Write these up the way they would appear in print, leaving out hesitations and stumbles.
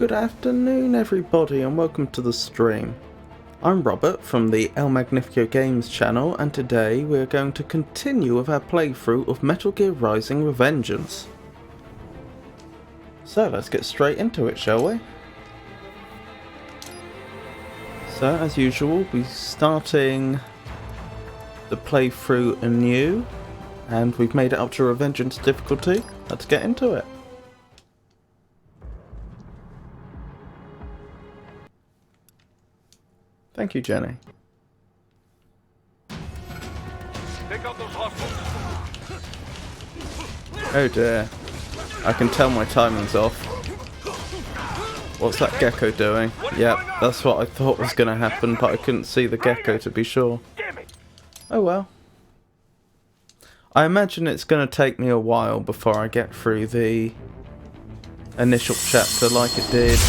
Good afternoon everybody and welcome to the stream. I'm Robert from the El Magnifico Games channel, and today we're going to continue with our playthrough of Metal Gear Rising: Revengeance. So let's get straight into it, shall we? So as usual, we're starting the playthrough anew, and we've made it up to Revengeance difficulty. Let's get into it. Thank you, Jenny. Take out those hostiles. Oh dear. I can tell my timing's off. What's that gecko doing? Yep, that's what I thought was going to happen, but I couldn't see the gecko to be sure. Oh well. I imagine it's going to take me a while before I get through the initial chapter like it did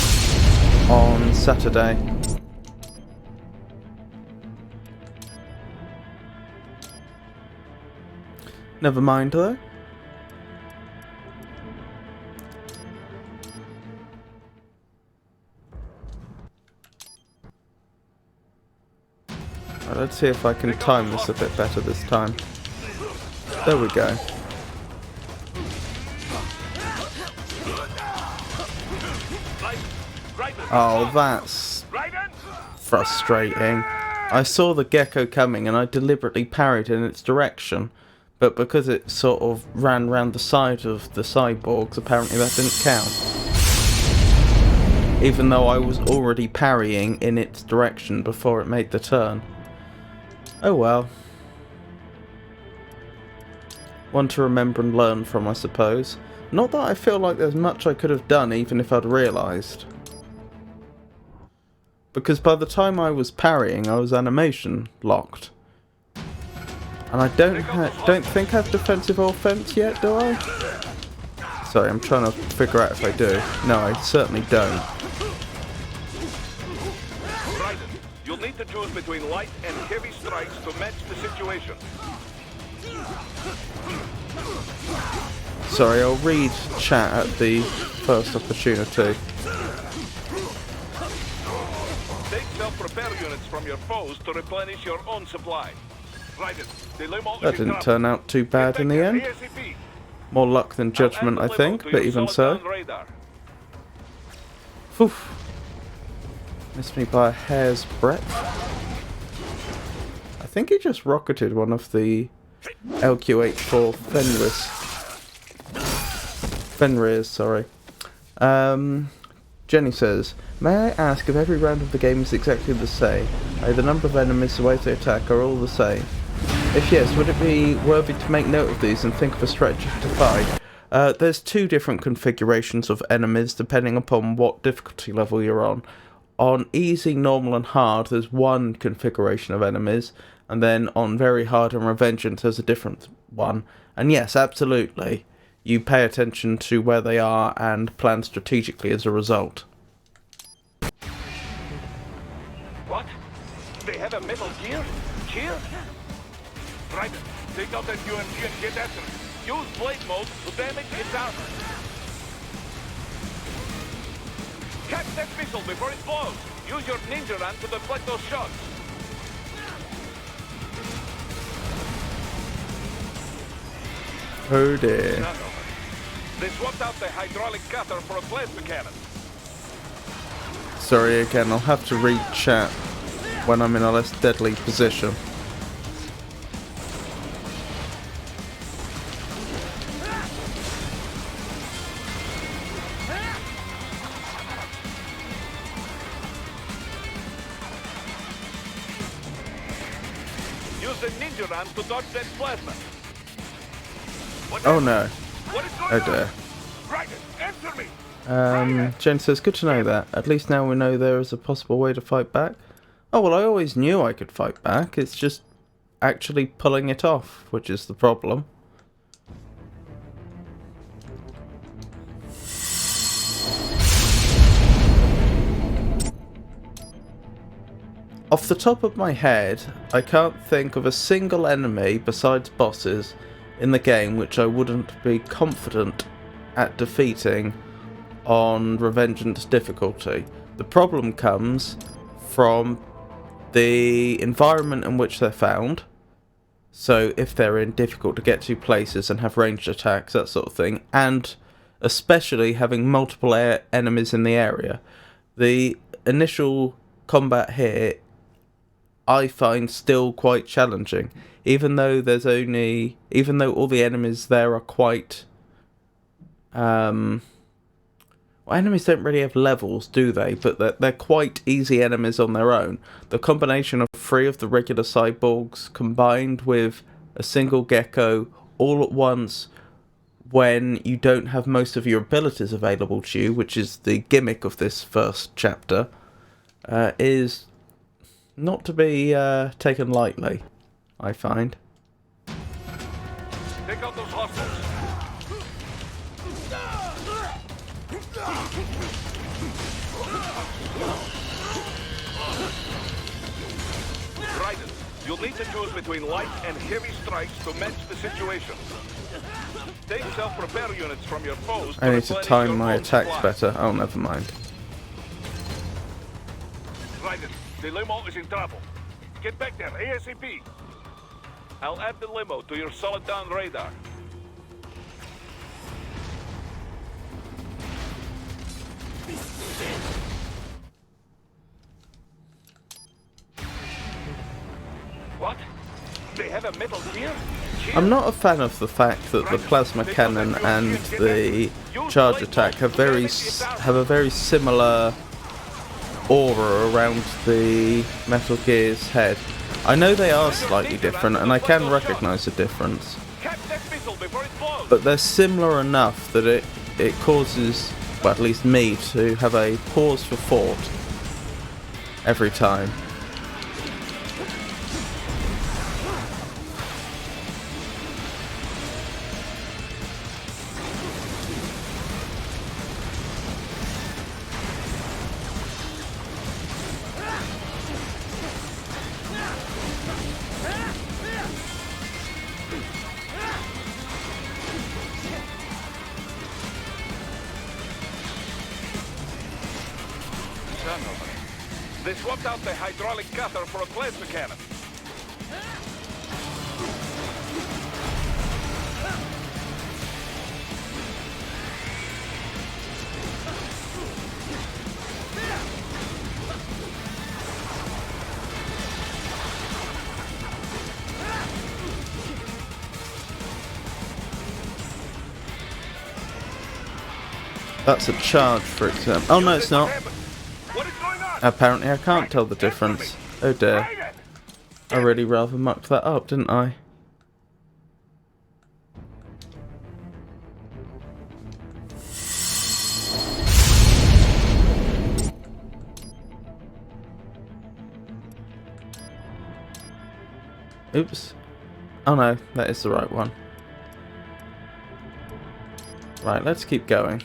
on Saturday. Never mind though. Right, let's see if I can time this a bit better this time. There we go. Oh, that's frustrating. I saw the gecko coming and I deliberately parried in its direction. But because it sort of ran round the side of the cyborgs, apparently that didn't count. Even though I was already parrying in its direction before it made the turn. Oh well. One to remember and learn from, I suppose. Not that I feel like there's much I could have done even if I'd realised. Because by the time I was parrying, I was animation locked. And I don't think I have defensive offense yet, do I? Sorry, I'm trying to figure out if I do. No, I certainly don't. Raiden, you'll need to choose between light and heavy strikes to match the situation. Sorry, I'll read chat at the first opportunity. Take self-repair units from your foes to replenish your own supply. Raiden, the limo That is in didn't trouble. turn out too bad in the Get end. back there ASAP. More luck than judgment, I think, but even so. Oof. Missed me by a hair's breadth. I think he just rocketed one of the LQ-84 Fenris, sorry. Jenny says, may I ask if every round of the game is exactly the same? The number of enemies, the way they attack are all the same? If yes, would it be worthy to make note of these and think of a strategy to fight? There's two different configurations of enemies depending upon what difficulty level you're on. On easy, normal and hard there's one configuration of enemies, and then on very hard and revengeance there's a different one. And yes, absolutely, you pay attention to where they are and plan strategically as a result. What? They have a metal gear? Here? Right, take out that UMG and get after it. Use blade mode to damage its armor. Catch that missile before it blows. Use your ninja run to deflect those shots. Oh dear. They swapped out the hydraulic cutter for a plasma cannon. Sorry again, I'll have to read chat when I'm in a less deadly position. Use the ninja run to dodge that plasma. Oh no. What is going Oh on? dear. Raiden, answer me. Jen says, good to know that. At least now we know there is a possible way to fight back. Oh, well, I always knew I could fight back. It's just actually pulling it off, which is the problem. Off the top of my head, I can't think of a single enemy besides bosses in the game which I wouldn't be confident at defeating on Revengeance difficulty. The problem comes from the environment in which they're found. So if they're in difficult to get to places and have ranged attacks, that sort of thing, and especially having multiple enemies in the area. The initial combat here I find still quite challenging, even though all the enemies there are quite well, enemies don't really have levels, do they? But they're quite easy enemies on their own. The combination of 3 of the regular cyborgs combined with a single gecko all at once when you don't have most of your abilities available to you, which is the gimmick of this first chapter, is not to be taken lightly, I find. Take out those hostiles. Raiden, you'll need to choose between light and heavy strikes to match the situation. Take self-repair units from your foes. I need to time your my own attacks supply. better. Oh, never mind. Raiden, the limo is in trouble. Get back there ASAP. I'll add the limo to your solid down radar. What? They have a metal gear? I'm not a fan of the fact that the plasma cannon and the charge attack have a very similar aura around the Metal Gear's head. I know they are slightly different, and I can recognise the difference, but they're similar enough that it causes, well, at least me, to have a pause for thought every time. They swapped out the hydraulic cutter for a plasma cannon. That's a charge for example. Oh no, it's not. What is going on? Apparently I can't tell the difference. Oh dear. I really rather mucked that up, didn't I? Oops. Oh no, that is the right one. Right, let's keep going.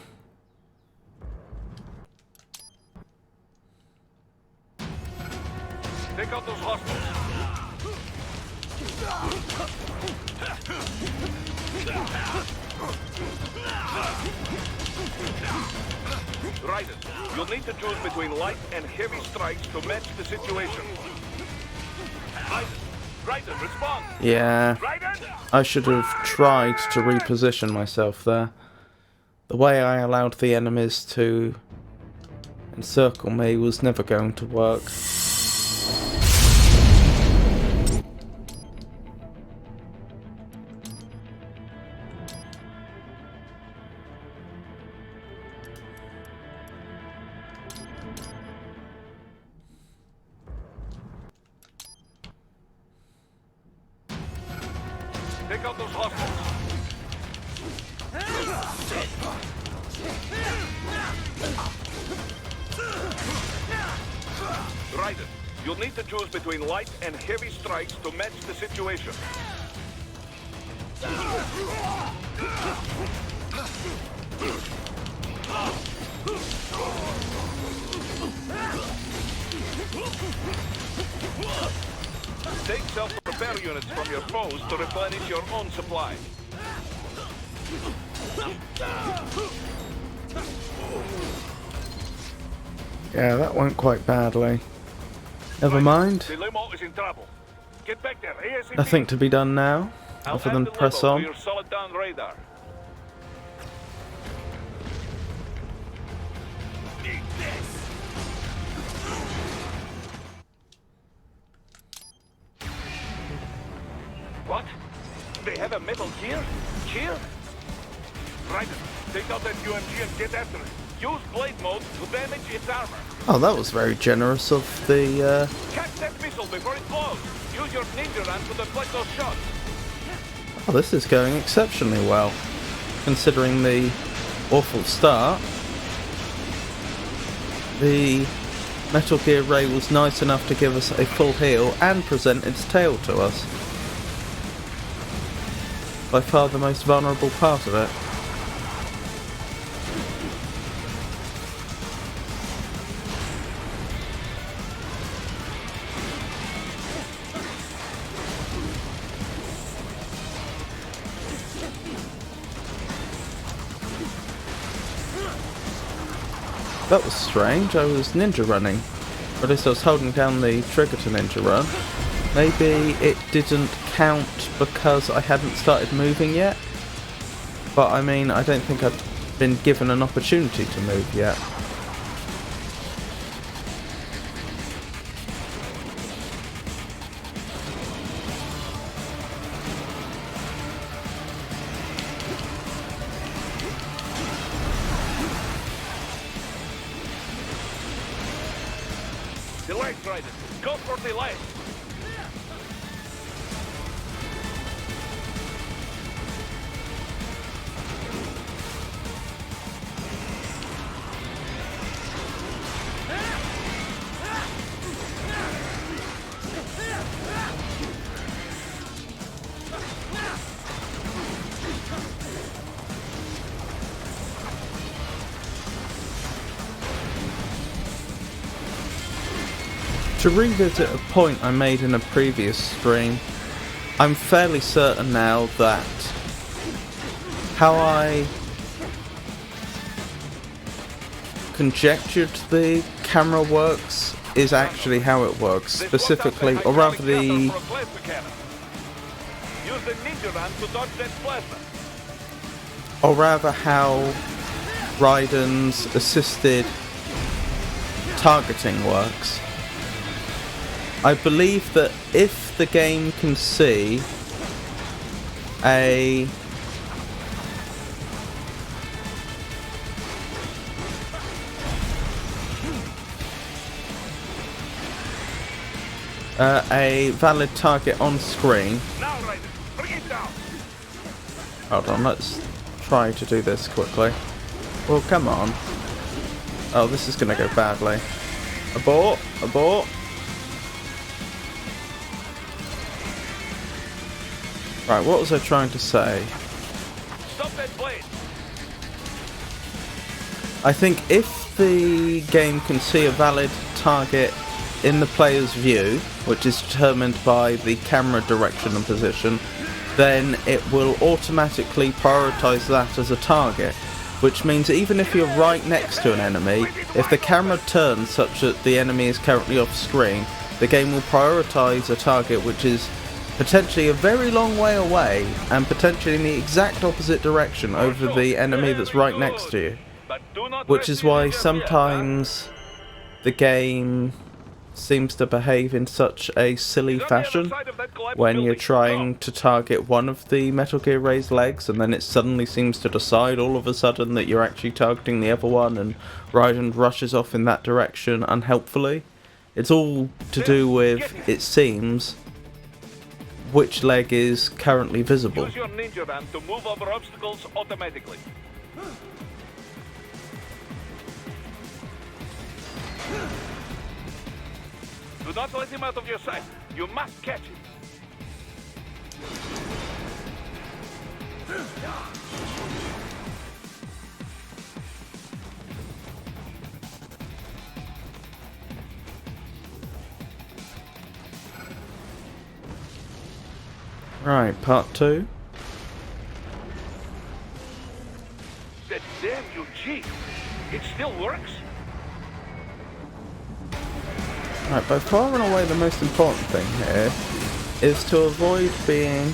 Take out those hostiles. Raiden, you'll need to choose between light and heavy strikes to match the situation. Raiden, respond! Yeah, Raiden! I should have tried to reposition myself there. The way I allowed the enemies to encircle me was never going to work. Take out those hostiles. Raiden, you'll need to choose between light and heavy strikes to match the situation. Take self-repair units from your foes to replenish your own supply. Yeah, that went quite badly. Never mind. The limo is in trouble. Get back there, ASAP. Nothing to be done now, other than press on. Your solid down radar. Eat this. What? They have a metal gear? Gear? Raiden, take out that UMG and get after it. Use blade mode to damage its armor. Oh, that was very generous of the, Catch that missile before it blows. Use your ninja run to deflect those shots. Oh, this is going exceptionally well, considering the awful start. The Metal Gear Ray was nice enough to give us a full heal and present its tail to us. By far the most vulnerable part of it. That was strange, I was ninja running. Or at least I was holding down the trigger to ninja run. Maybe it didn't count because I hadn't started moving yet. But I mean, I don't think I've been given an opportunity to move yet. The lights, Raiden. Go for the lights. To revisit a point I made in a previous stream, I'm fairly certain now that how I conjectured the camera works is actually how it works, specifically, or rather the... Use the ninja run to dodge that plasma. Or rather how Raiden's assisted targeting works. I believe that if the game can see a valid target on screen. Now, Raiden, bring it down. Hold on, let's try to do this quickly. Well, come on. Oh, this is gonna go badly. Abort! Abort! Right, what was I trying to say? Stop that blade. I think if the game can see a valid target in the player's view, which is determined by the camera direction and position, then it will automatically prioritise that as a target. Which means even if you're right next to an enemy, if the camera turns such that the enemy is currently off screen, the game will prioritise a target which is potentially a very long way away and potentially in the exact opposite direction over the enemy that's right next to you. Which is why sometimes the game seems to behave in such a silly fashion when you're trying to target one of the Metal Gear Ray's legs and then it suddenly seems to decide all of a sudden that you're actually targeting the other one and Raiden rushes off in that direction unhelpfully. It's all to do with, it seems, which leg is currently visible. Use your ninja run to move over obstacles automatically. Do not let him out of your sight. You must catch him. Right, part 2. That damn UG. It still works? Right, by far and away the most important thing here is to avoid being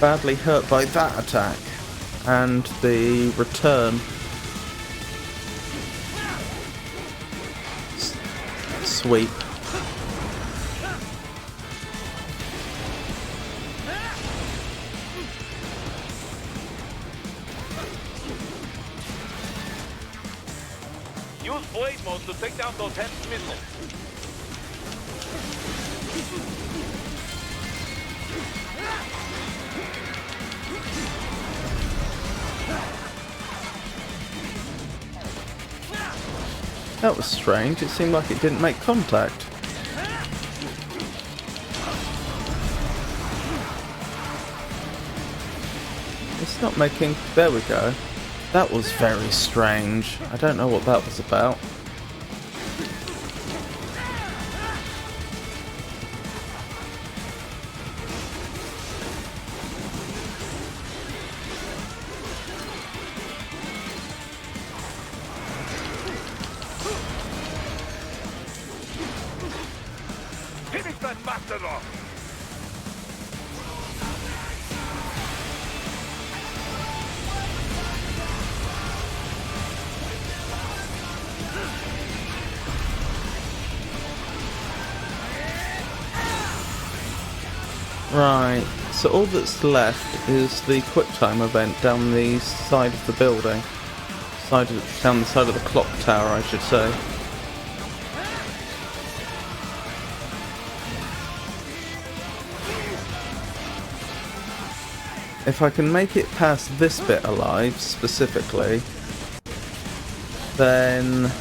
badly hurt by that attack and the return sweep. Use blade mode to take down those heavy missiles. That was strange, it seemed like it didn't make contact. It's not making... there we go. That was very strange. I don't know what that was about. Finish that bastard off! Right, so all that's left is the QuickTime event down the side of the building. Down the side of the clock tower, I should say. If I can make it past this bit alive, specifically, then...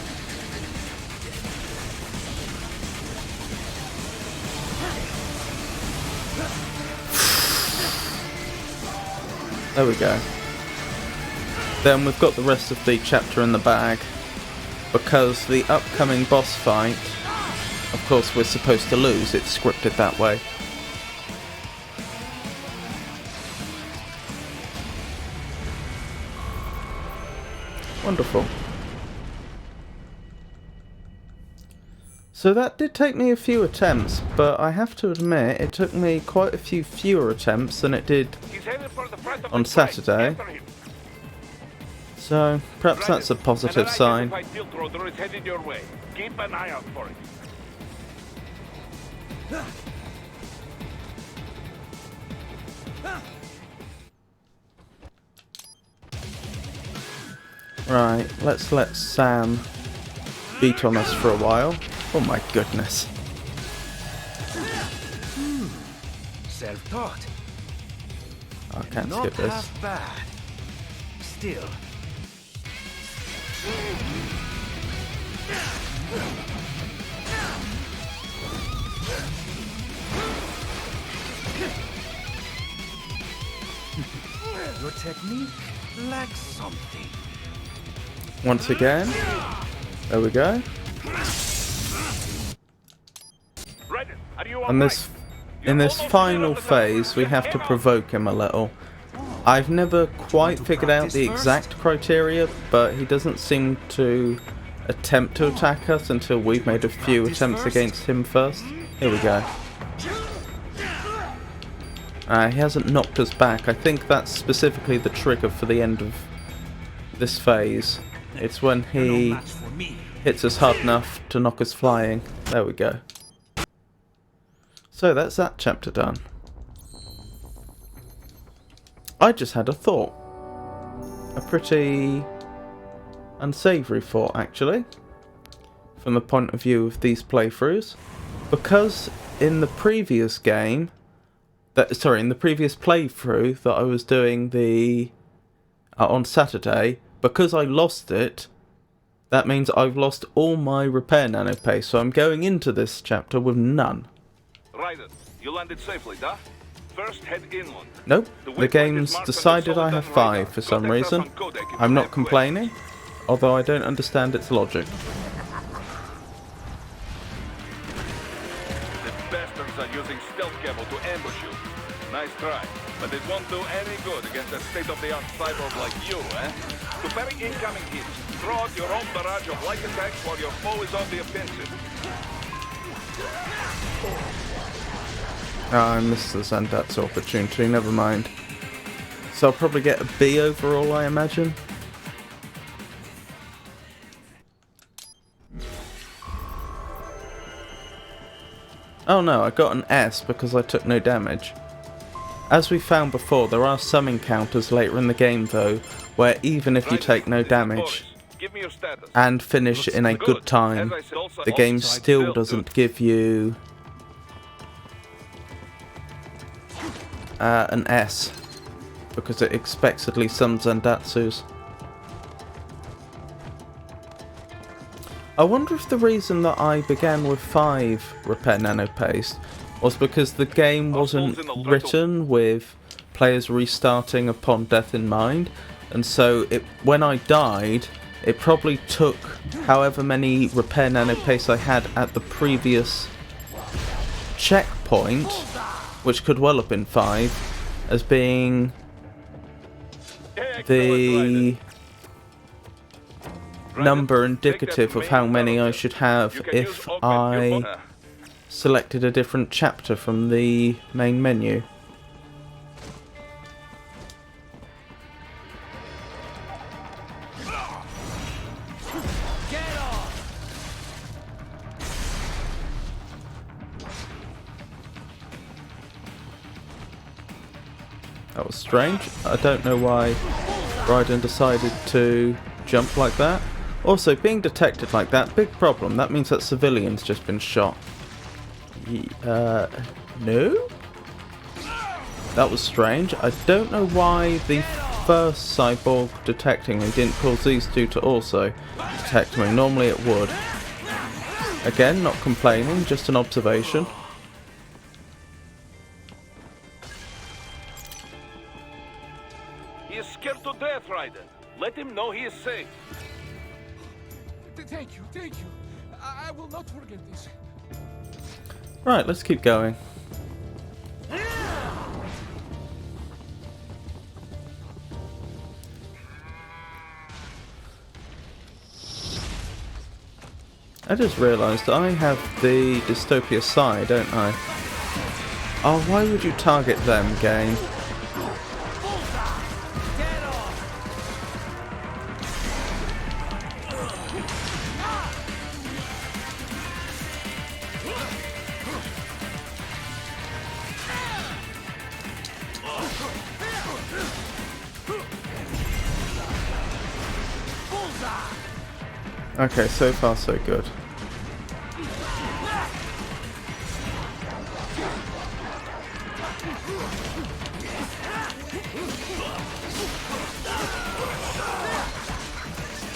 there we go. Then we've got the rest of the chapter in the bag, because the upcoming boss fight, of course we're supposed to lose, it's scripted that way. Wonderful. So that did take me a few attempts, but I have to admit it took me quite a few fewer attempts than it did on Saturday. So perhaps that's a positive sign. Keep an eye out for it. Right, let's let Sam beat on us for a while. Oh my goodness. Self-taught. I can't Not skip this. half bad. Still. Your technique lacks something. Once again. There we go. And in this final phase, we have to provoke him a little. I've never quite figured out the exact criteria, but he doesn't seem to attempt to attack us until we've made a few attempts against him first. Here we go. He hasn't knocked us back. I think that's specifically the trigger for the end of this phase. It's when he hits us hard enough to knock us flying. There we go. So that's that chapter done. I just had a thought. A pretty unsavoury thought, actually, from the point of view of these playthroughs. Because in the previous game, in the previous playthrough that I was doing on Saturday, because I lost it, that means I've lost all my repair nano paste, so I'm going into this chapter with none. Raiden, you landed safely, duh? First head inland. Nope, the game's decided I have 5 for some reason. I'm not complaining, although I don't understand its logic. The bastards are using stealth cable to ambush you. Nice try, but it won't do any good against a state-of-the-art cyborg like you, eh? To parry incoming hits, throw out your own barrage of light attacks while your foe is on the offensive. I missed the Zandatsu opportunity, never mind. So I'll probably get a B overall, I imagine. Oh no, I got an S because I took no damage. As we found before, there are some encounters later in the game though, where even if you take no damage and finish in a good time, the game still doesn't give you an S, because it expects at least some Zandatsus. I wonder if the reason that I began with 5 repair nano paste was because the game wasn't written with players restarting upon death in mind, and so when I died, it probably took however many repair nano paste I had at the previous checkpoint, which could well have been 5, as being the number indicative of how many I should have if I selected a different chapter from the main menu. That was strange. I don't know why Raiden decided to jump like that. Also, being detected like that, big problem. That means that civilians just been shot. No? That was strange. I don't know why the first cyborg detecting me didn't cause these two to also detect me. Normally it would. Again, not complaining, just an observation. He is scared to death, Raiden. Let him know he is safe. Thank you, thank you. I will not forget this. Right, let's keep going. I just realised I have the Dystopia Psi, don't I? Oh, why would you target them, game? Okay, so far so good.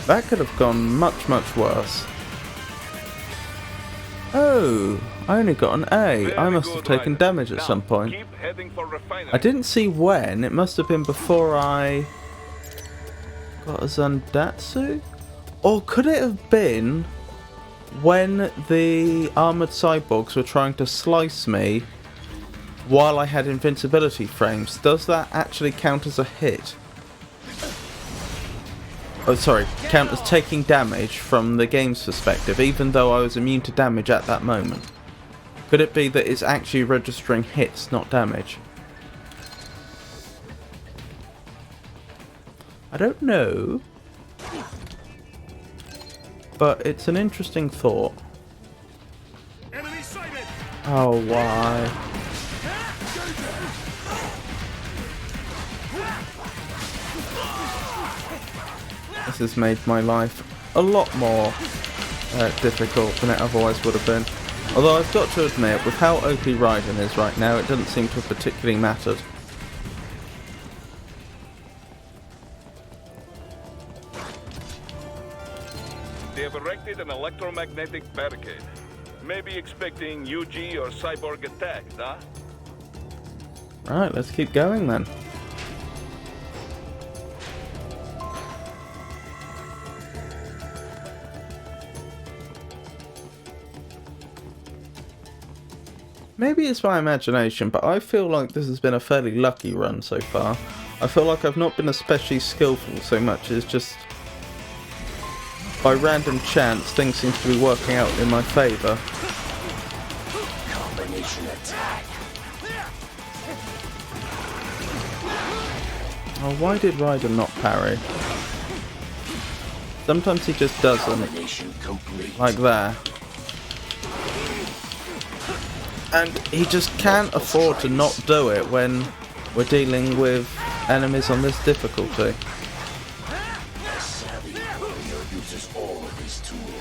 That could have gone much, much worse. Oh, I only got an A. I must have taken damage at some point. I didn't see when. It must have been before I got a Zandatsu? Or could it have been when the armoured cyborgs were trying to slice me while I had invincibility frames? Does that actually count as a hit? Oh, sorry, count as taking damage from the game's perspective, even though I was immune to damage at that moment. Could it be that it's actually registering hits, not damage? I don't know. But it's an interesting thought. Oh, why? This has made my life a lot more difficult than it otherwise would have been. Although I've got to admit, with how OP Raiden is right now, it doesn't seem to have particularly mattered. They have erected an electromagnetic barricade. Maybe expecting UG or cyborg attacks, huh? Right, let's keep going then. Maybe it's my imagination, but I feel like this has been a fairly lucky run so far. I feel like I've not been especially skillful so much as just by random chance things seem to be working out in my favour. Combination attack. Oh, why did Raiden not parry? Sometimes he just doesn't. Combination complete. Like that. And he just can't afford to not do it when we're dealing with enemies on this difficulty.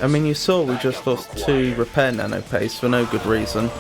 I mean, you saw we just lost 2 repair nano pace for no good reason.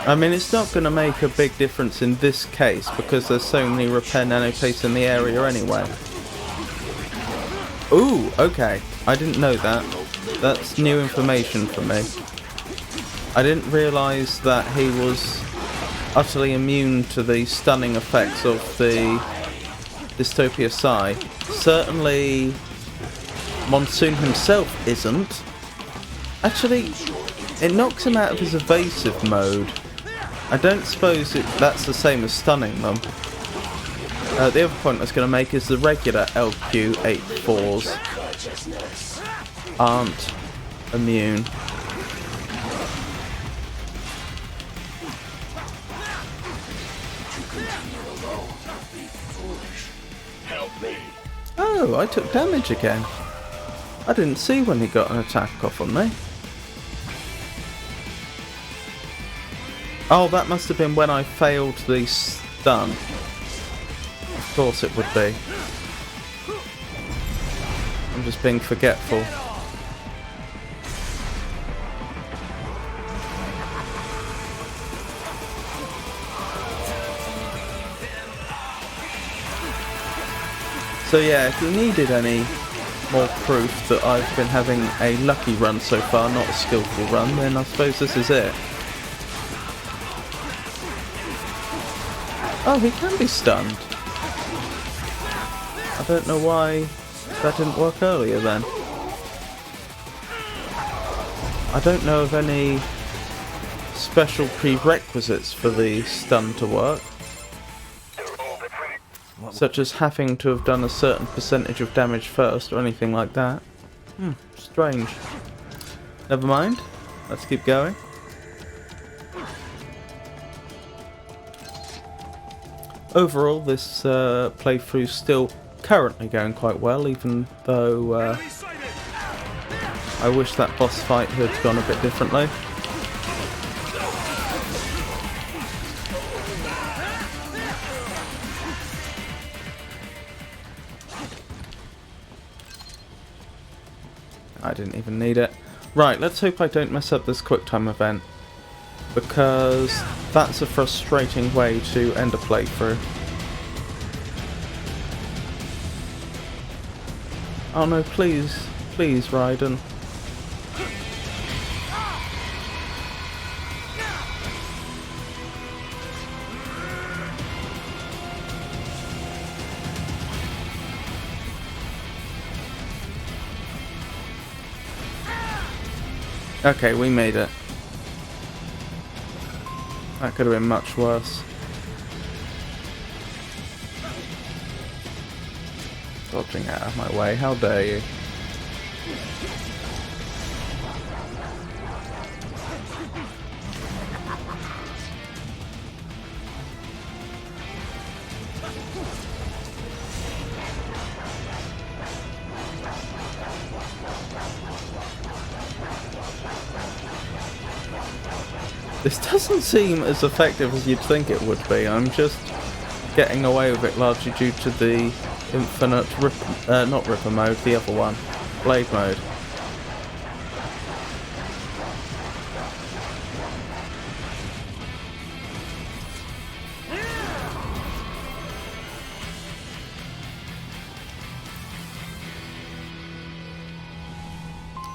I mean, it's not going to make a big difference in this case because there's so many repair nano pace in the area anyway. Ooh, okay. I didn't know that. That's new information for me. I didn't realise that he was utterly immune to the stunning effects of the Dystopia Psi. Certainly, Monsoon himself isn't. Actually, it knocks him out of his evasive mode. I don't suppose that's the same as stunning them. The other point I was going to make is the regular LQ-84s aren't immune. Oh, I took damage again. I didn't see when he got an attack off on me. Oh, that must have been when I failed the stun. Of course it would be. I'm just being forgetful. So yeah, if you needed any more proof that I've been having a lucky run so far, not a skillful run, then I suppose this is it. Oh, he can be stunned. I don't know why that didn't work earlier then. I don't know of any special prerequisites for the stun to work, such as having to have done a certain percentage of damage first or anything like that. Strange. Never mind. Let's keep going. Overall, this playthrough's still currently going quite well, even though I wish that boss fight had gone a bit differently. I didn't even need it. Right, let's hope I don't mess up this QuickTime event, because that's a frustrating way to end a playthrough. Oh no, please, please, Raiden. Okay, we made it. That could have been much worse. Dodging out of my way, how dare you. This doesn't seem as effective as you'd think it would be. I'm just getting away with it largely due to the infinite not Ripper mode, the other one, Blade mode.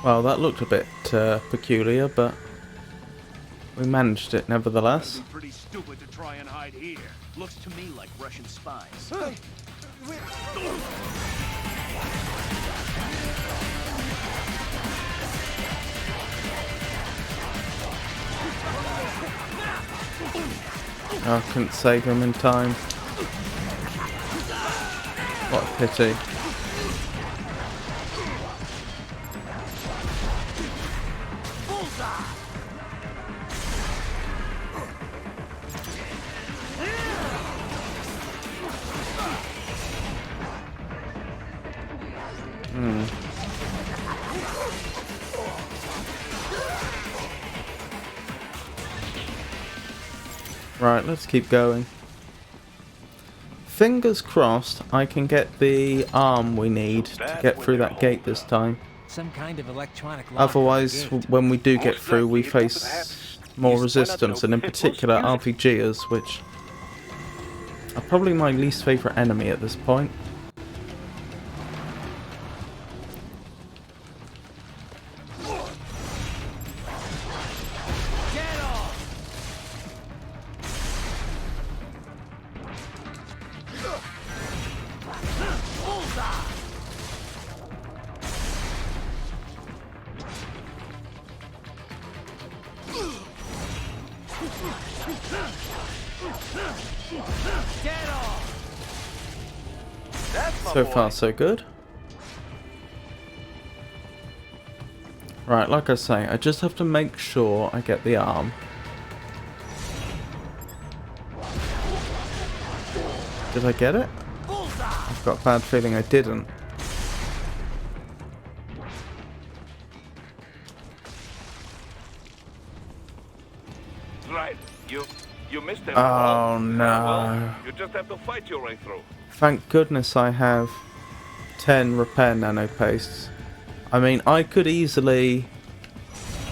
Well, that looked a bit peculiar, but we managed it nevertheless. Pretty stupid to try and hide here. Looks to me like Russian spies. I couldn't save him in time. What a pity. Right, let's keep going. Fingers crossed I can get the arm we need to get through that gate this time. Some kind of electronic lock. Otherwise, when we do get through, we face more resistance, and in particular RPGers, which are probably my least favourite enemy at this point. So far, so good. Right, like I say, I just have to make sure I get the arm. Did I get it? I've got a bad feeling I didn't. Right, you missed it. Oh no. Well, you just have to fight your way through. Thank goodness I have 10 repair nano pastes. I mean, I could easily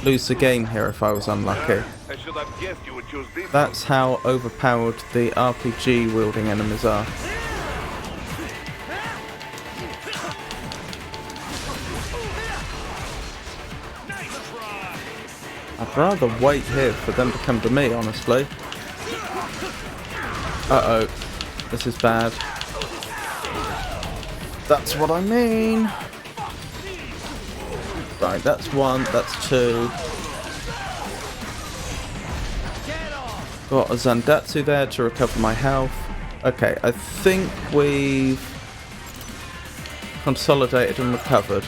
lose the game here if I was unlucky. I should have guessed you would choose this. That's how overpowered the RPG wielding enemies are. I'd rather wait here for them to come to me, honestly. Uh-oh. This is bad. That's what I mean. Right, that's one, that's two. Got a Zandatsu there to recover my health. Okay, I think we've consolidated and recovered.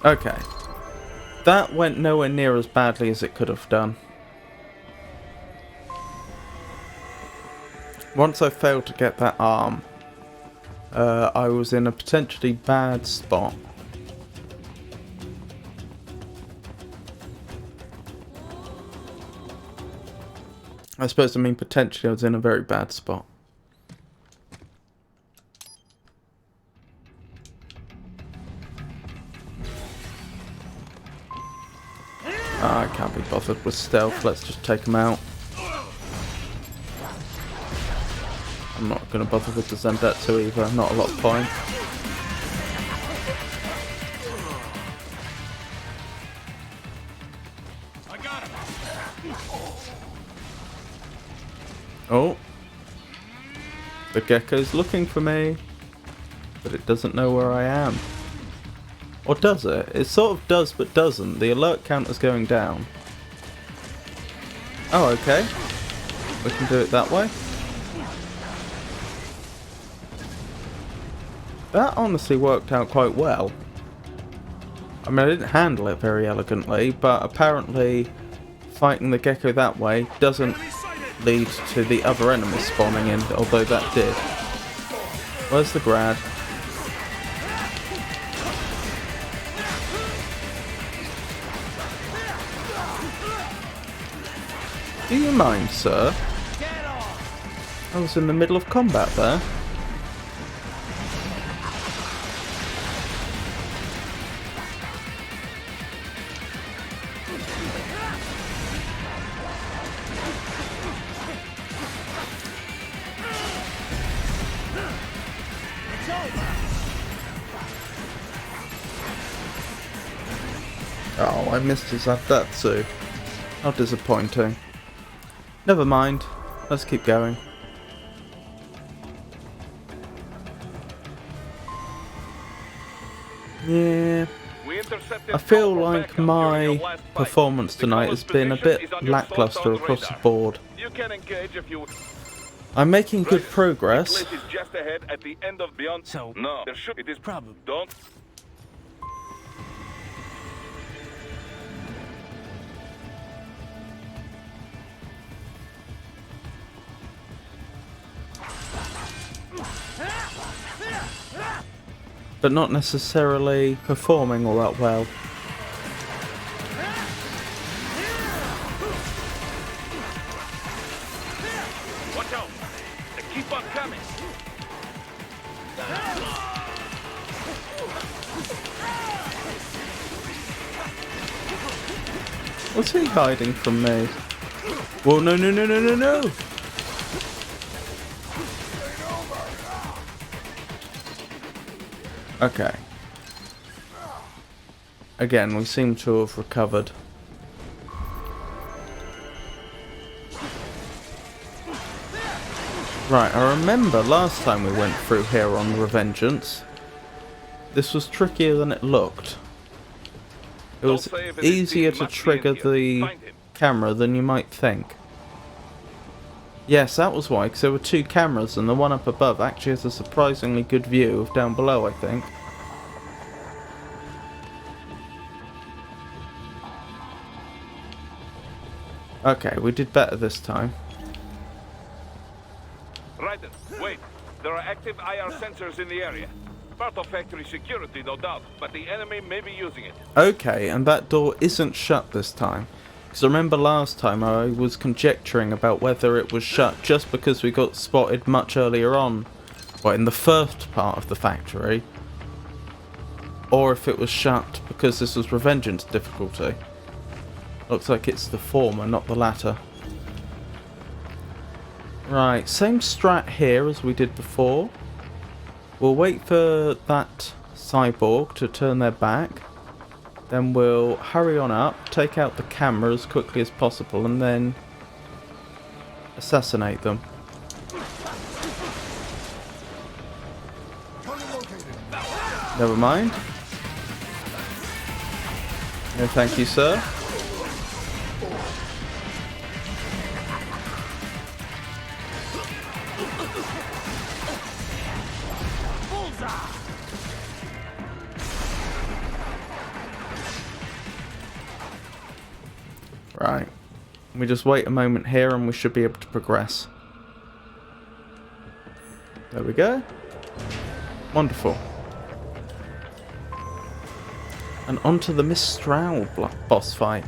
Okay. That went nowhere near as badly as it could have done. Once I failed to get that arm, I was in a potentially bad spot. I suppose I mean potentially I was in a very bad spot. I can't be bothered with stealth, let's just take them out. I'm not going to bother with the Zandatsu either, not a lot of point. I got him. Oh. The gecko's looking for me, but it doesn't know where I am. Or does it? It sort of does, but doesn't. The alert counter's going down. Oh, okay. We can do it that way. That honestly worked out quite well. I mean, I didn't handle it very elegantly, but apparently fighting the gecko that way doesn't lead to the other enemies spawning in, although that did. Where's the grad? Do you mind, sir? I was in the middle of combat there. Oh, I missed his Zandatsu. How disappointing. Never mind. Let's keep going. Yeah. I feel like my performance tonight has been a bit lackluster across the board. You can engage if you... I'm making good progress. Place is just ahead at the end of beyond. So, No, there should... It is... Problem. Don't... But not necessarily performing all that well. Watch out! They keep on coming! What's he hiding from me? Whoa, no, no, no, no, no, no! Okay. Again, we seem to have recovered. Right, I remember last time we went through here on Revengeance. This was trickier than it looked. It was easier to trigger the camera than you might think. Yes, that was why, because there were two cameras and the one up above actually has a surprisingly good view of down below, I think. Okay, we did better this time. Ryder, wait. There are active IR sensors in the area. Part of factory security, no doubt, but the enemy may be using it. Okay, and that door isn't shut this time. Because I remember last time I was conjecturing about whether it was shut just because we got spotted much earlier on, well, in the first part of the factory, or if it was shut because this was Revengeance difficulty. Looks like it's the former, not the latter. Right, same strat here as we did before. We'll wait for that cyborg to turn their back. Then we'll hurry on up, take out the camera as quickly as possible, and then assassinate them. Never mind. No thank you, sir. Right. We just wait a moment here and we should be able to progress. There we go. Wonderful. And onto the Mistral boss fight.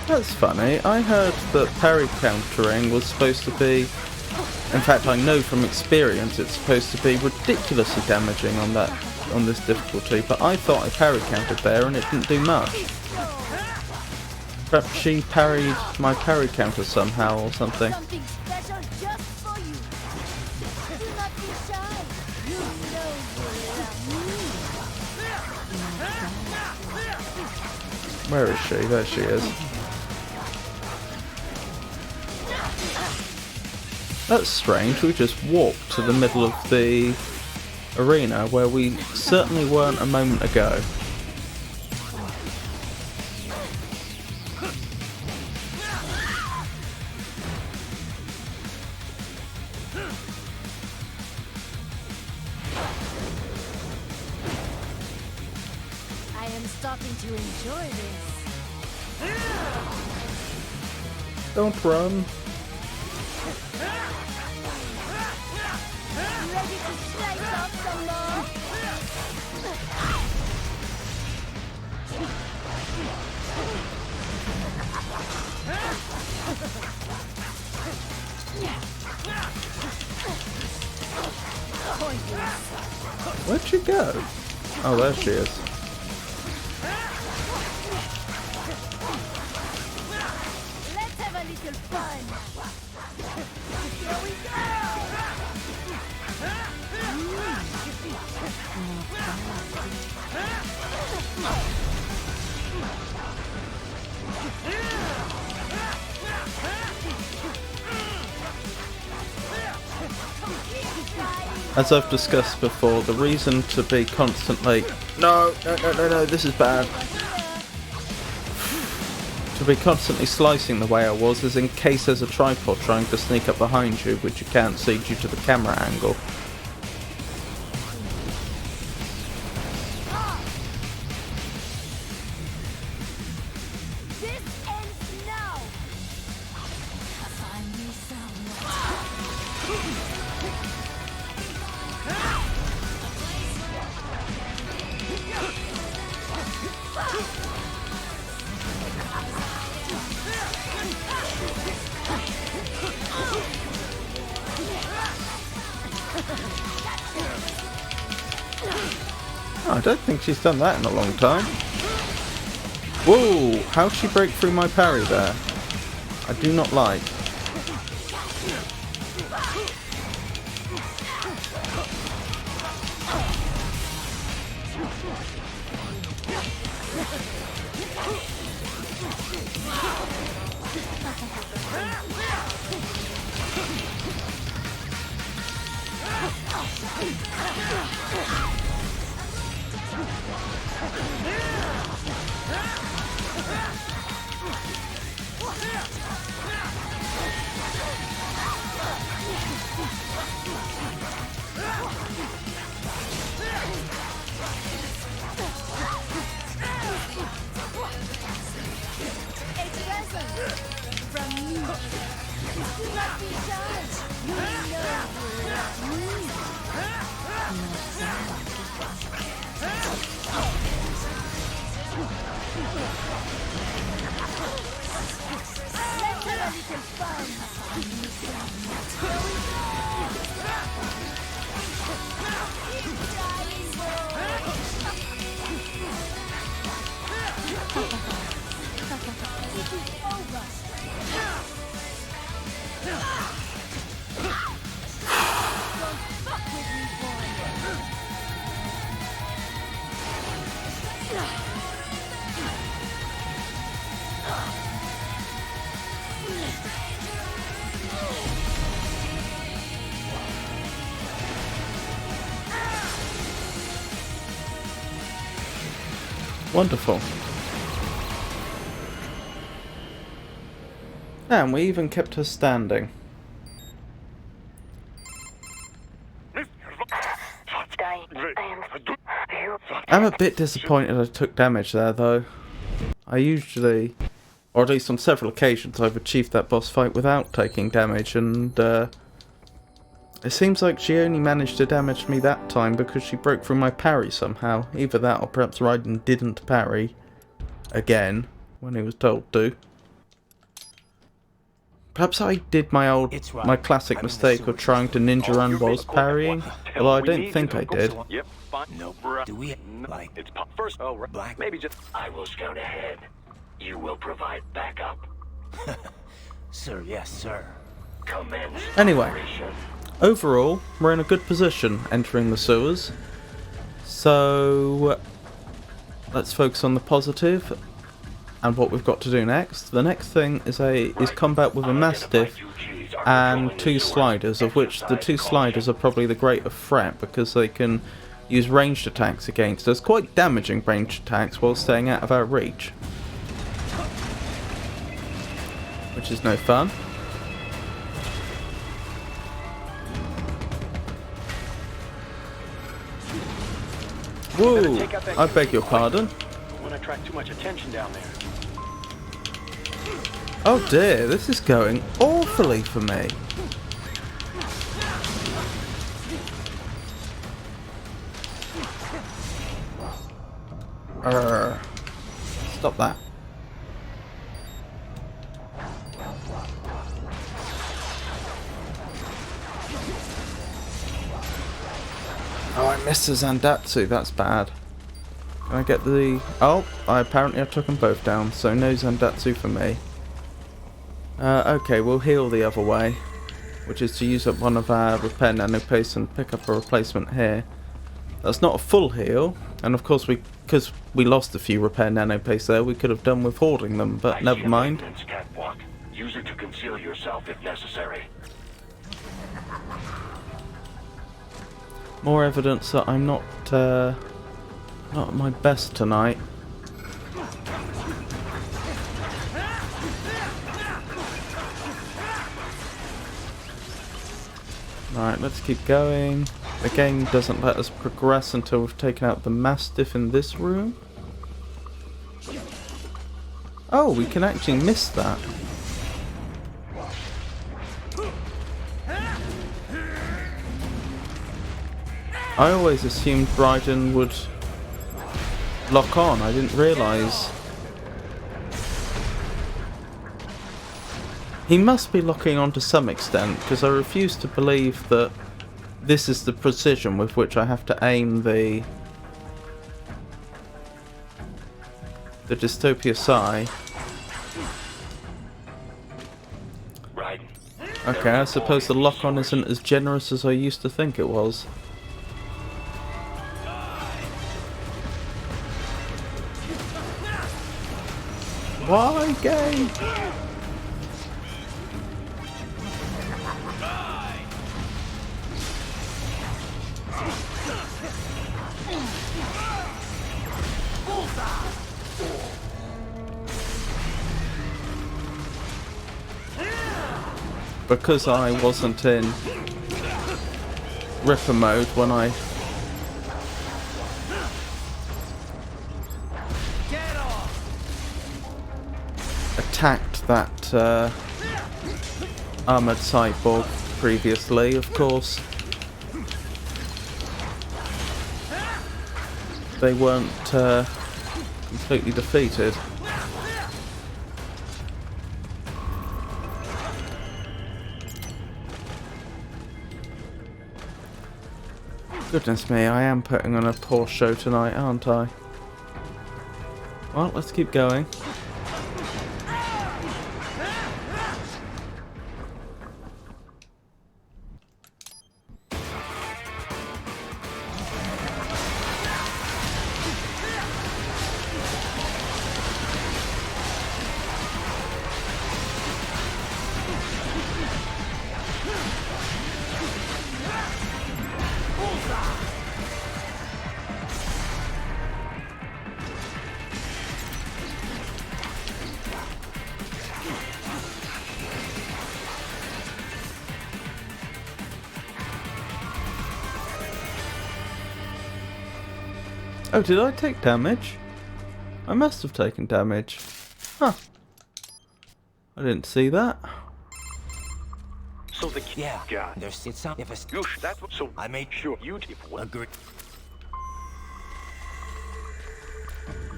That's funny. I heard that parry countering was supposed to be... In fact, I know from experience it's supposed to be ridiculously damaging on this difficulty, but I thought I parry countered there and it didn't do much. Perhaps she parried my parry counter somehow or something. Something special just for you. Do not be shy. You know you love me. Where is she? There she is. That's strange, we just walked to the middle of the arena where we certainly weren't a moment ago. I am starting to enjoy this. Don't run. Ready to slice off some more? Where'd she go? Oh, there she is. Let's have a little fun. Here we As I've discussed before, the reason to be constantly... No, this is bad. To be constantly slicing the way I was is in case there's a tripod trying to sneak up behind you, which you can't see due to the camera angle. This ends now. Find me Oh, I don't think she's done that in a long time. Whoa! How'd she break through my parry there? I do not like. Wonderful. And we even kept her standing. I'm a bit disappointed I took damage there, though. I usually, or at least on several occasions, I've achieved that boss fight without taking damage, and it seems like she only managed to damage me that time because she broke through my parry somehow. Either that, or perhaps Raiden didn't parry again when he was told to. Perhaps I did my classic mistake of trying to ninja run whilst parrying, although I don't think I did. Yep, fine. Nope. Do we like It's first. Oh, right. black? Maybe just. I will scout ahead. You will provide backup. Sir, yes, sir. Commence Anyway, operation. overall, we're in a good position entering the sewers. So, let's focus on the positive and what we've got to do next. The next thing is combat with a Mastiff and 2 sliders, of which the 2 sliders are probably the greater threat because they can use ranged attacks against us, quite damaging ranged attacks while staying out of our reach, which is no fun. Whoa! I beg your pardon. Don't want to attract too much attention down there. Oh dear, this is going awfully for me. Stop that. Oh, I missed the Zandatsu, that's bad. Can I get the... Oh, I took them both down, so no Zandatsu for me. Okay, we'll heal the other way, which is to use up one of our repair nano paste and pick up a replacement here. That's not a full heal, and of course because we lost a few repair nano paste there, we could have done with hoarding them, but never mind. Catwalk. Use it to conceal yourself if necessary. More evidence that I'm not at my best tonight. Right, let's keep going. The game doesn't let us progress until we've taken out the Mastiff in this room. Oh, we can actually miss that. I always assumed Raiden would lock on. I didn't realise. He must be locking on to some extent, because I refuse to believe that this is the precision with which I have to aim the Dystopia Psi. Right. Okay, I suppose the lock-on isn't as generous as I used to think it was. Why, game? Because I wasn't in Ripper mode when I attacked that armoured cyborg previously, of course they weren't completely defeated. Goodness me, I am putting on a poor show tonight, aren't I? Well, let's keep going. Oh, did I take damage? I must have taken damage. Huh. I didn't see that. So the Yeah. God. There's it's not if it's That's what. So I made sure you did what? agree.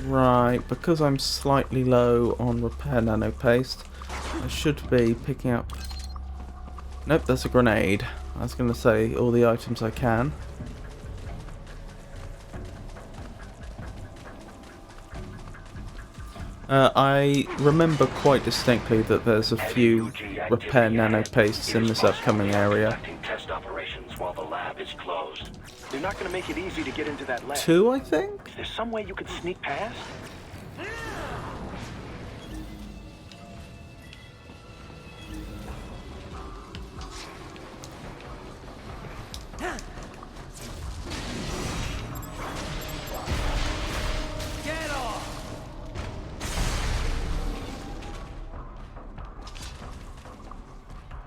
Right, because I'm slightly low on repair nano paste, I should be picking up... Nope, that's a grenade. I was going to say all the items I can. I remember quite distinctly that there's a few repair nano pastes in this upcoming area. Test operations while the lab is closed. They're not gonna make it easy to get into that lab. 2, I think? Is there some way you could sneak past?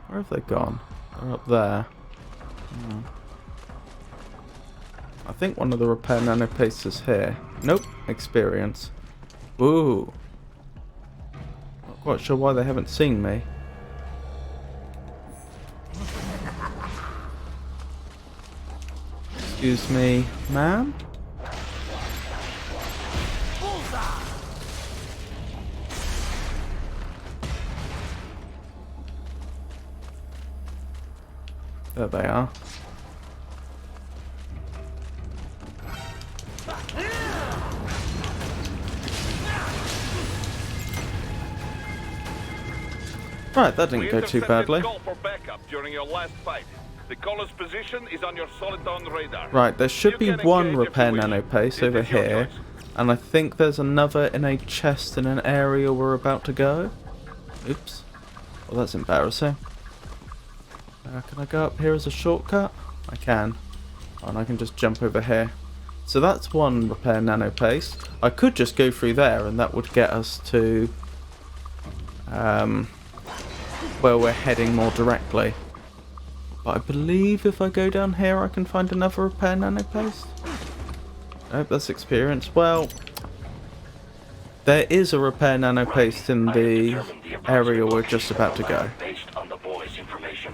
Where have they gone? They're up there. I think one of the repair nano pastes is here. Nope, experience. Ooh. Not quite sure why they haven't seen me. Excuse me, ma'am? There they are. Right, that didn't go too badly. Call for backup during your last fight. The caller's position is on your Soliton radar. Right, there should be You can one engage if repair you wish. nano paste It over is your here, choice. and I think there's another in a chest in an area we're about to go. Oops. Well, that's embarrassing. Can I go up here as a shortcut? I can. And I can just jump over here. So that's one repair nano paste. I could just go through there and that would get us to where we're heading more directly. But I believe if I go down here I can find another repair nano paste. Nope, that's experience. Well, there is a repair nano paste in the area we're just about to go. Based on the boy's information,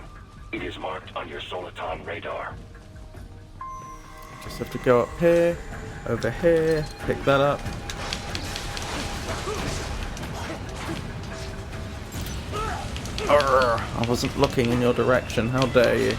it is marked on your Soliton radar. Just have to go up here, over here, pick that up. Arrgh, I wasn't looking in your direction, how dare you.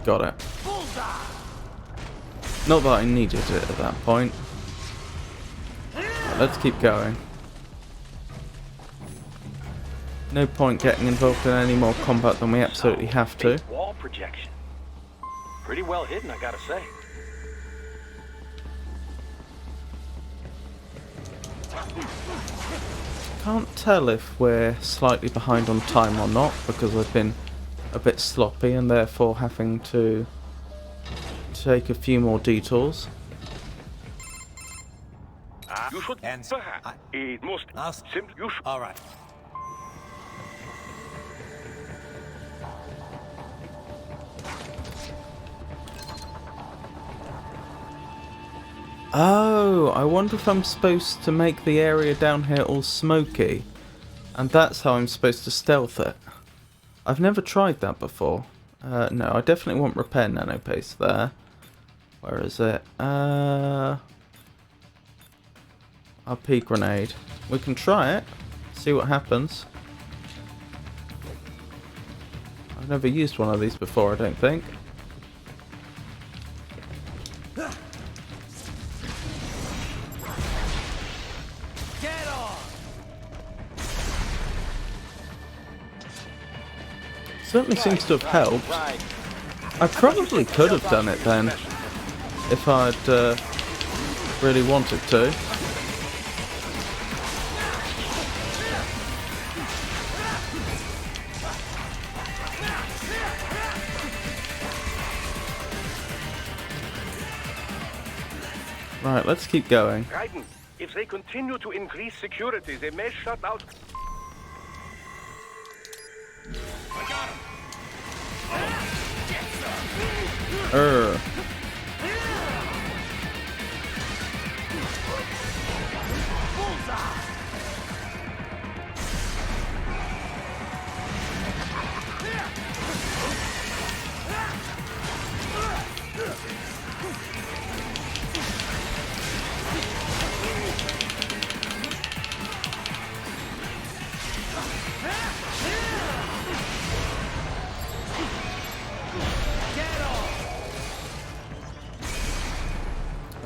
Got it. Not that I needed it at that point. Right, let's keep going. No point getting involved in any more combat than we absolutely have to. Wall projection. Pretty well hidden, I gotta say. Can't tell if we're slightly behind on time or not because I've been a bit sloppy and therefore having to take a few more detours. You should And perhaps. It must I'll- simply. You should. all right. Oh, I wonder if I'm supposed to make the area down here all smoky. And that's how I'm supposed to stealth it. I've never tried that before. No, I definitely want repair nano paste there. Where is it? RP grenade. We can try it. See what happens. I've never used one of these before, I don't think. Certainly seems to have helped. Right. I probably could have done it then, if I'd really wanted to. Right, let's keep going. Raiden, if they continue to increase security, they may shut out. Err.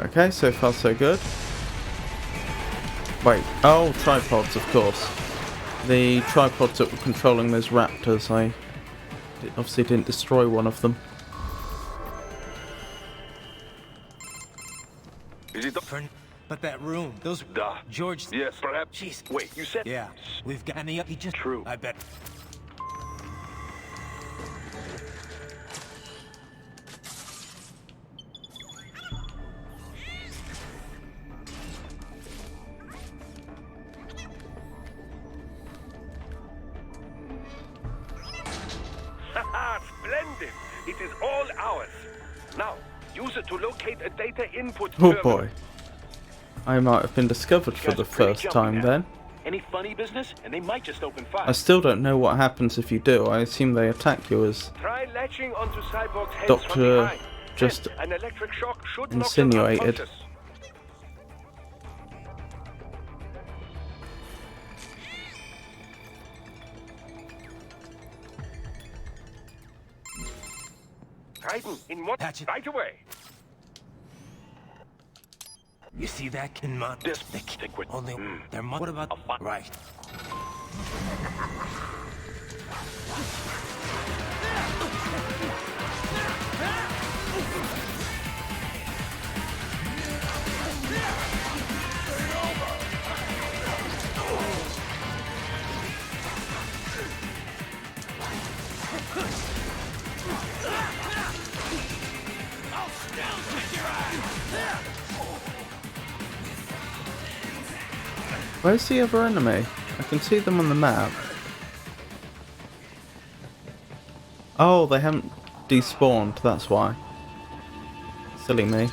Okay, so far so good. Wait, oh, tripods, of course. The tripods that were controlling those raptors, I obviously didn't destroy one of them. Is it the... But that room, those... Duh. George... Yes, perhaps. Jeez. Wait, you said... Yeah, we've got any... He just... True. I bet... Haha, splendid! It is all ours. Now, use it to locate a data input Oh terminal. boy. I might have been discovered for guys the are pretty first jumpy time now. then. Any funny business? And they might just open fire. I still don't know what happens if you do. I assume they attack you as Try latching onto Cyborg's heads Doctor from behind. just Then an electric shock should insinuated. knock them unconscious. Raiden, in what? Patch it. Right away. You see that, Kinmon? This They can't... liquid. Only... There must... What about... Right. Where's the other enemy? I can see them on the map. Oh, they haven't despawned, that's why. Silly me.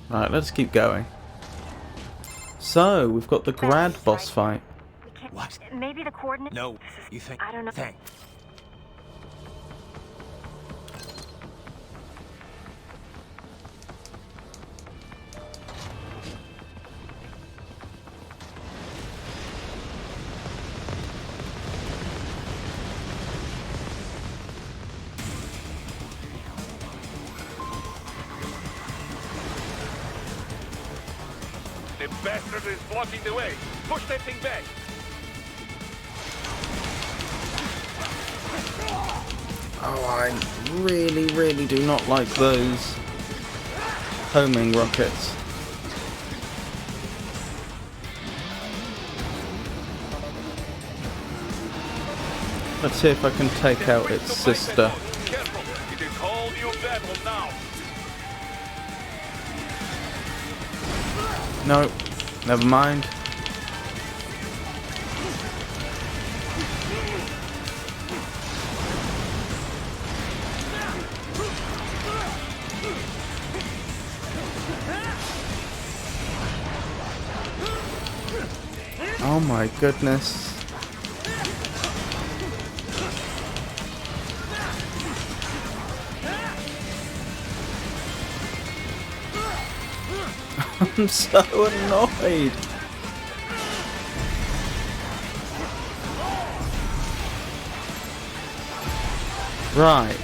Right, let's keep going. So, we've got the Grad boss fight. We can't. What? Maybe the coordinates. No. You think... I don't know. Thank... The bastard is blocking the way. Push that thing back. Oh, I really do not like those homing rockets. Let's see if I can take out its sister. Careful. It is all new battle now. No, never mind. Oh my goodness. I'm so annoyed. Right.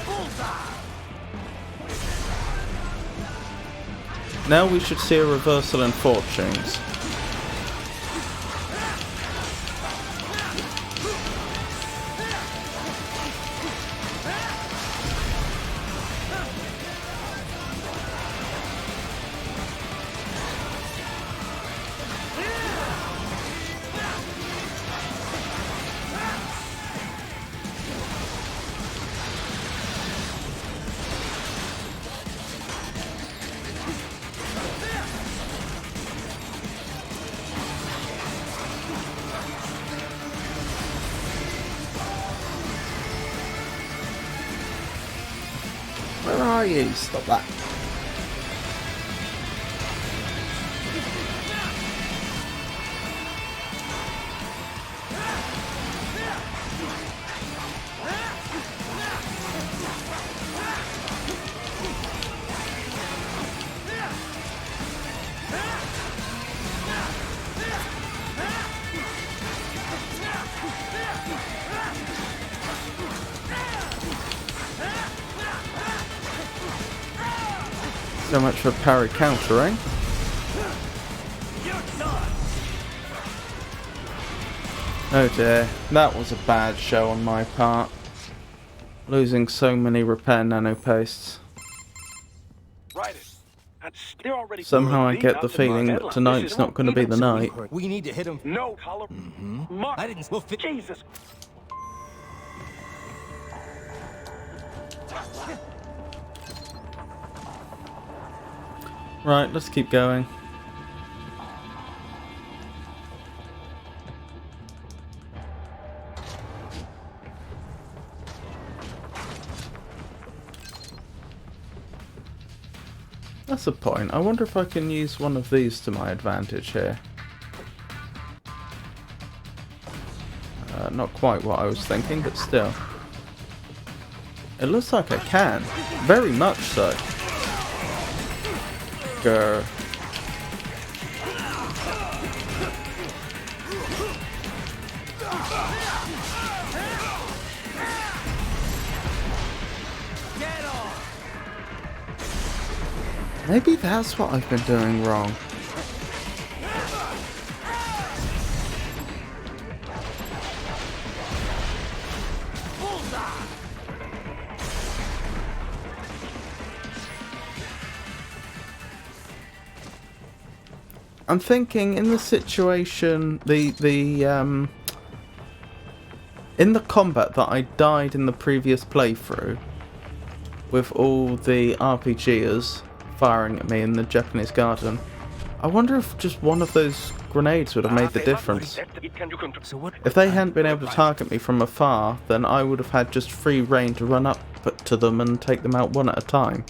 Now we should see a reversal in fortunes. are you? Stop that. So much for parry countering. Oh dear, that was a bad show on my part. Losing so many repair nano pastes. Right. They're already Somehow I get the feeling that tonight's not going to be the night. We need to hit him. No color. Mark. I didn't. We'll fit. Jesus. Right, let's keep going. That's a point. I wonder if I can use one of these to my advantage here. Not quite what I was thinking, but still. It looks like I can. Very much so. Grr. Maybe that's what I've been doing wrong. I'm thinking in the situation, in the combat that I died in the previous playthrough, with all the RPGers firing at me in the Japanese garden, I wonder if just one of those grenades would have made the difference. So what? If they hadn't been able to target me from afar, then I would have had just free reign to run up to them and take them out one at a time.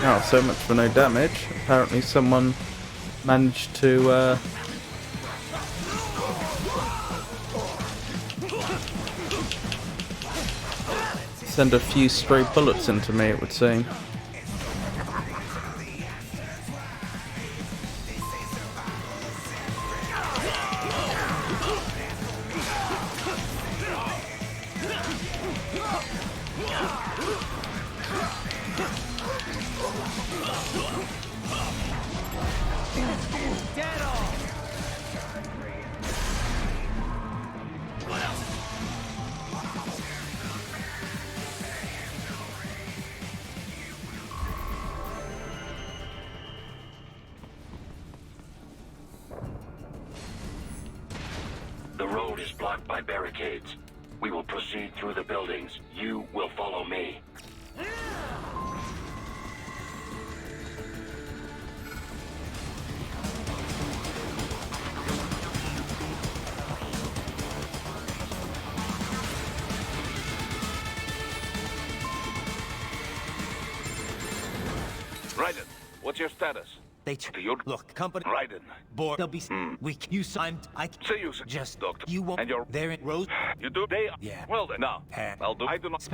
Oh, so much for no damage. Apparently someone managed to send a few stray bullets into me, it would seem. The road is blocked by barricades. We will proceed through the buildings. You will follow me. Raiden, what's your status? They look, company. Raiden. Board. They'll be weak. You signed. I See you, just Doctor. You won't. And you're... They're in road. You do? They... Yeah. Well then. No. I'll do... I do not...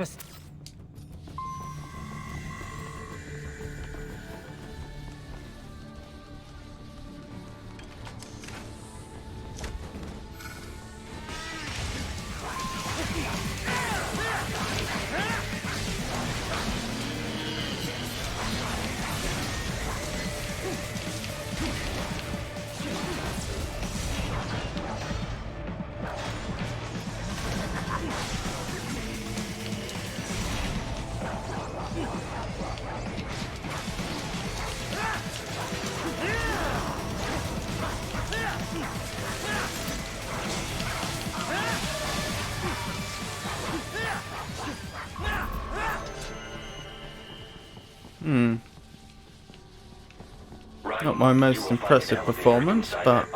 Not my most impressive performance, but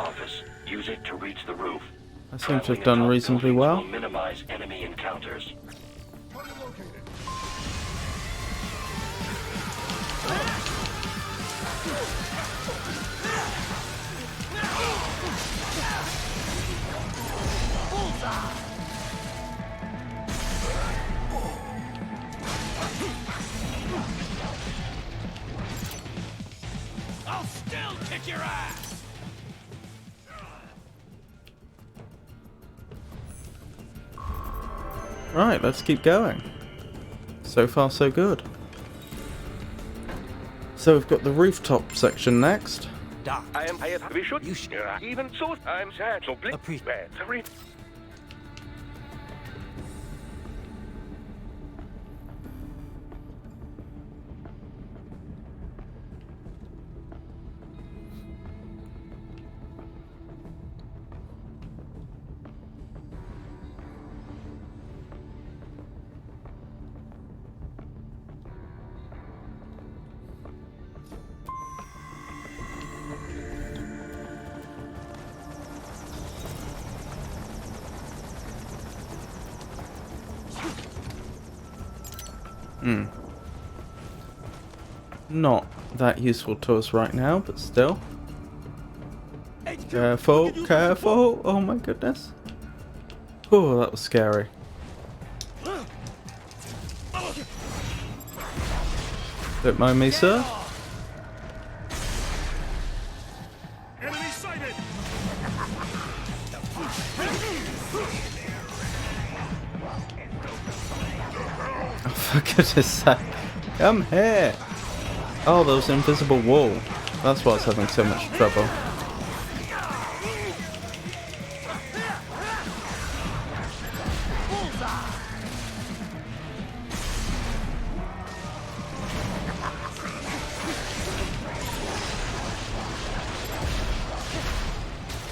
use it to reach the roof. I seem to have done reasonably well. Will minimize enemy encounters. I'll still kick your ass! Right, let's keep going. So far, so good. So we've got the rooftop section next. Doc. We should. You should. Even so, I'm sad. So please. Appreciate. Not that useful to us right now, but still. Careful, careful! Oh my goodness. Oh, that was scary. Don't mind me, sir. Enemy sighted! Oh, for goodness sake. Come here! Oh, there was an invisible wall. That's why I was having so much trouble.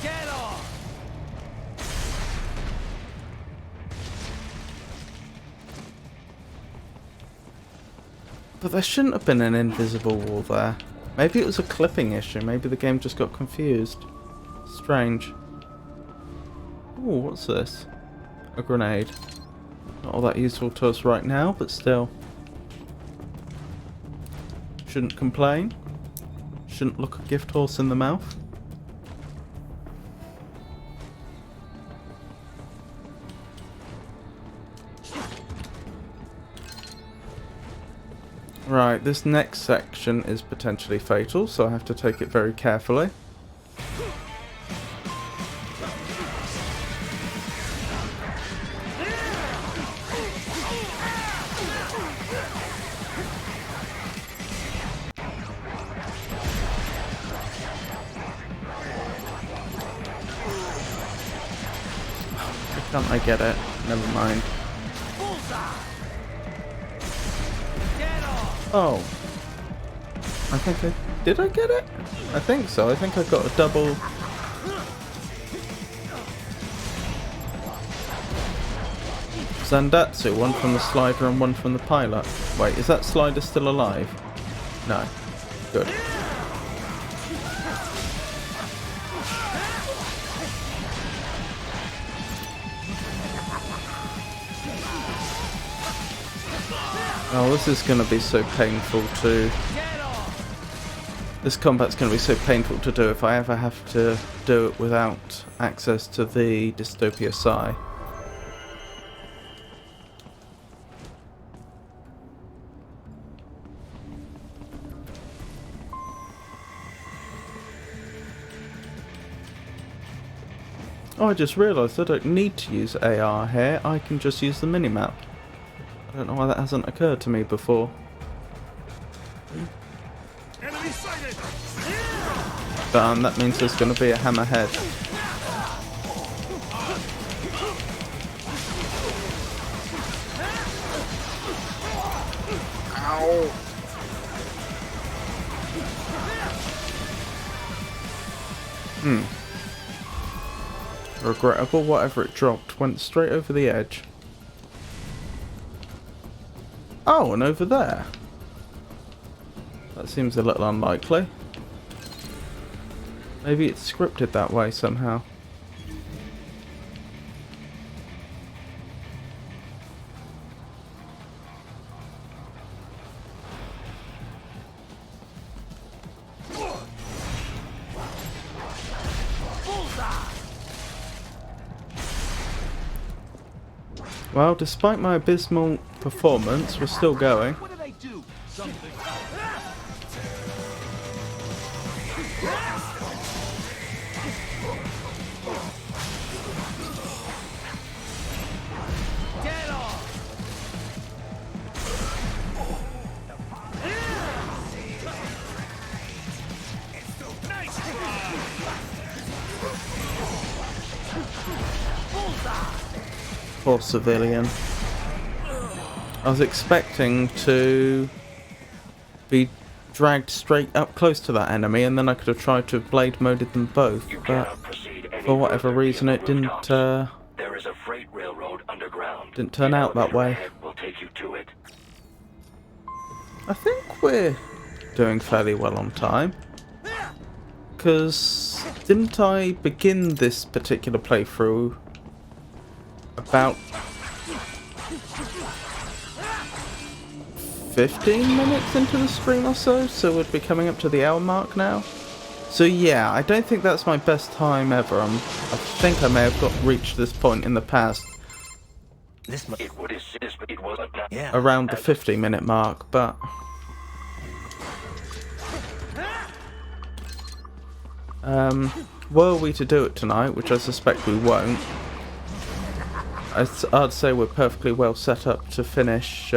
Get off! But there shouldn't have been an invisible wall there. Maybe it was a clipping issue. Maybe the game just got confused. Strange. Ooh, what's this? A grenade. Not all that useful to us right now, but still. Shouldn't complain. Shouldn't look a gift horse in the mouth. Right, this next section is potentially fatal, so I have to take it very carefully. Can't I get it? Never mind. Oh. I think I... Did I get it? I think so. I think I got a double... Zandatsu, one from the slider and one from the pilot. Wait, is that slider still alive? No. Good. Oh, this is going to be so painful to... This combat's going to be so painful to do if I ever have to do it without access to the Dystopia Psi. Oh, I just realised I don't need to use AR here, I can just use the minimap. I don't know why that hasn't occurred to me before. Enemy sighted! Damn, that means there's going to be a hammerhead. Ow! Regrettable, whatever it dropped went straight over the edge. Oh, and over there. That seems a little unlikely. Maybe it's scripted that way somehow. Well, despite my abysmal performance, we're still going. What do they do? Something. Get off! Nice try! Poor civilian. I was expecting to be dragged straight up close to that enemy, and then I could have tried to have blade moded them both, You but cannot proceed any for whatever further reason via it the didn't rooftops. There is a freight railroad underground. didn't turn The out that elevator way. ahead will take you to it. I think we're doing fairly well on time, because didn't I begin this particular playthrough about 15 minutes into the stream or so? So we'd be coming up to the hour mark now. So yeah, I don't think that's my best time ever. I think I may have reached this point in the past This must. It was Yeah. around the 50-minute mark, but were we to do it tonight, which I suspect we won't, I'd say we're perfectly well set up to finish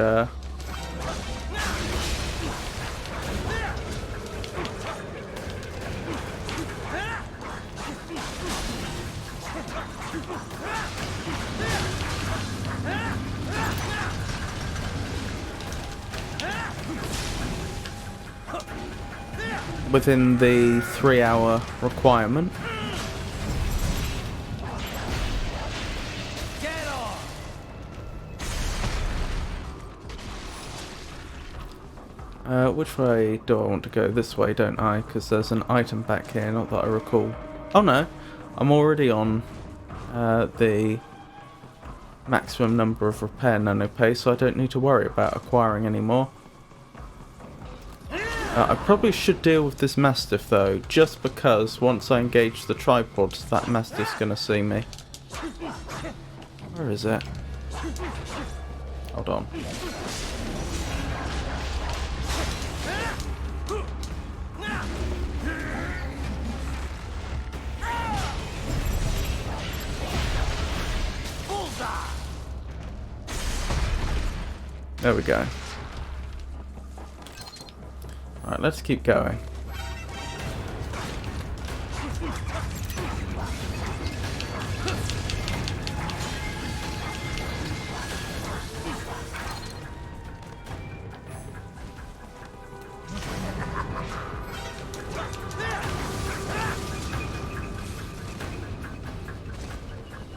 within the 3-hour requirement. Get off! Which way do I want to go? This way, don't I? Because there's an item back here, not that I recall. Oh no, I'm already on the maximum number of repair nano pay, so I don't need to worry about acquiring any more. I probably should deal with this Mastiff though, just because once I engage the tripods, that Mastiff's gonna see me. Where is it? Hold on. There we go. Alright, let's keep going.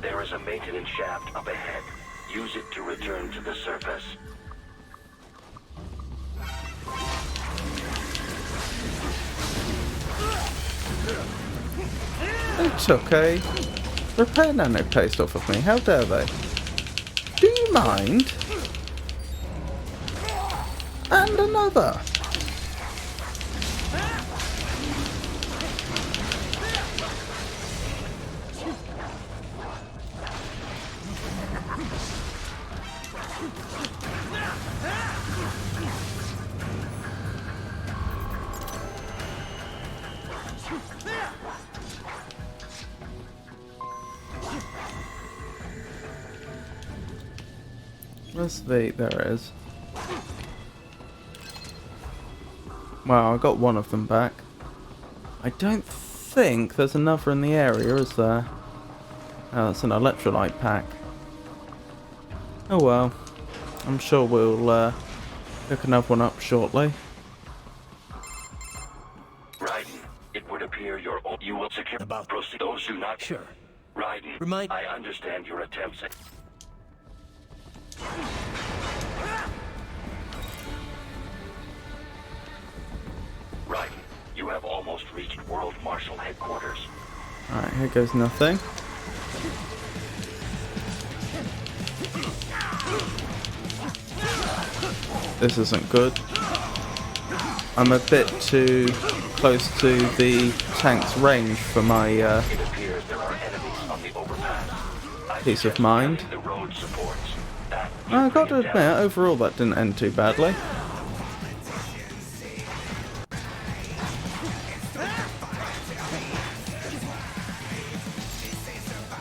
There is a maintenance shaft up ahead. Use it to return to the surface. They took a repair nano paste off of me. How dare they? Do you mind? And another. Where's the... there it is. Wow, I got one of them back. I don't think there's another in the area, is there? Oh, that's an electrolyte pack. Oh well. I'm sure we'll pick another one up shortly. Raiden, it would appear you will secure About- proceed those who not. Sure. Raiden, I understand your attempts at... Raiden, you have almost reached World Marshal Headquarters. Alright, here goes nothing. This isn't good. I'm a bit too close to the tank's range for my It appears there are enemies on the overpass. peace of mind. The road supports. That I've got to admit, overall that didn't end too badly.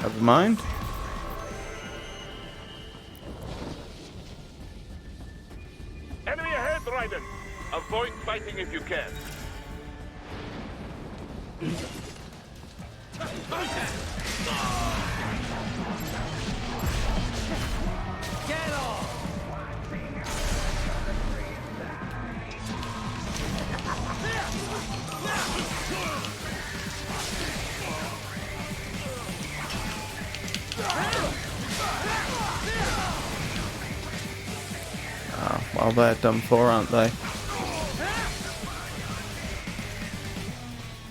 Never mind. Enemy ahead, Raiden. Avoid fighting if you can. Oh, well, they're done for, aren't they?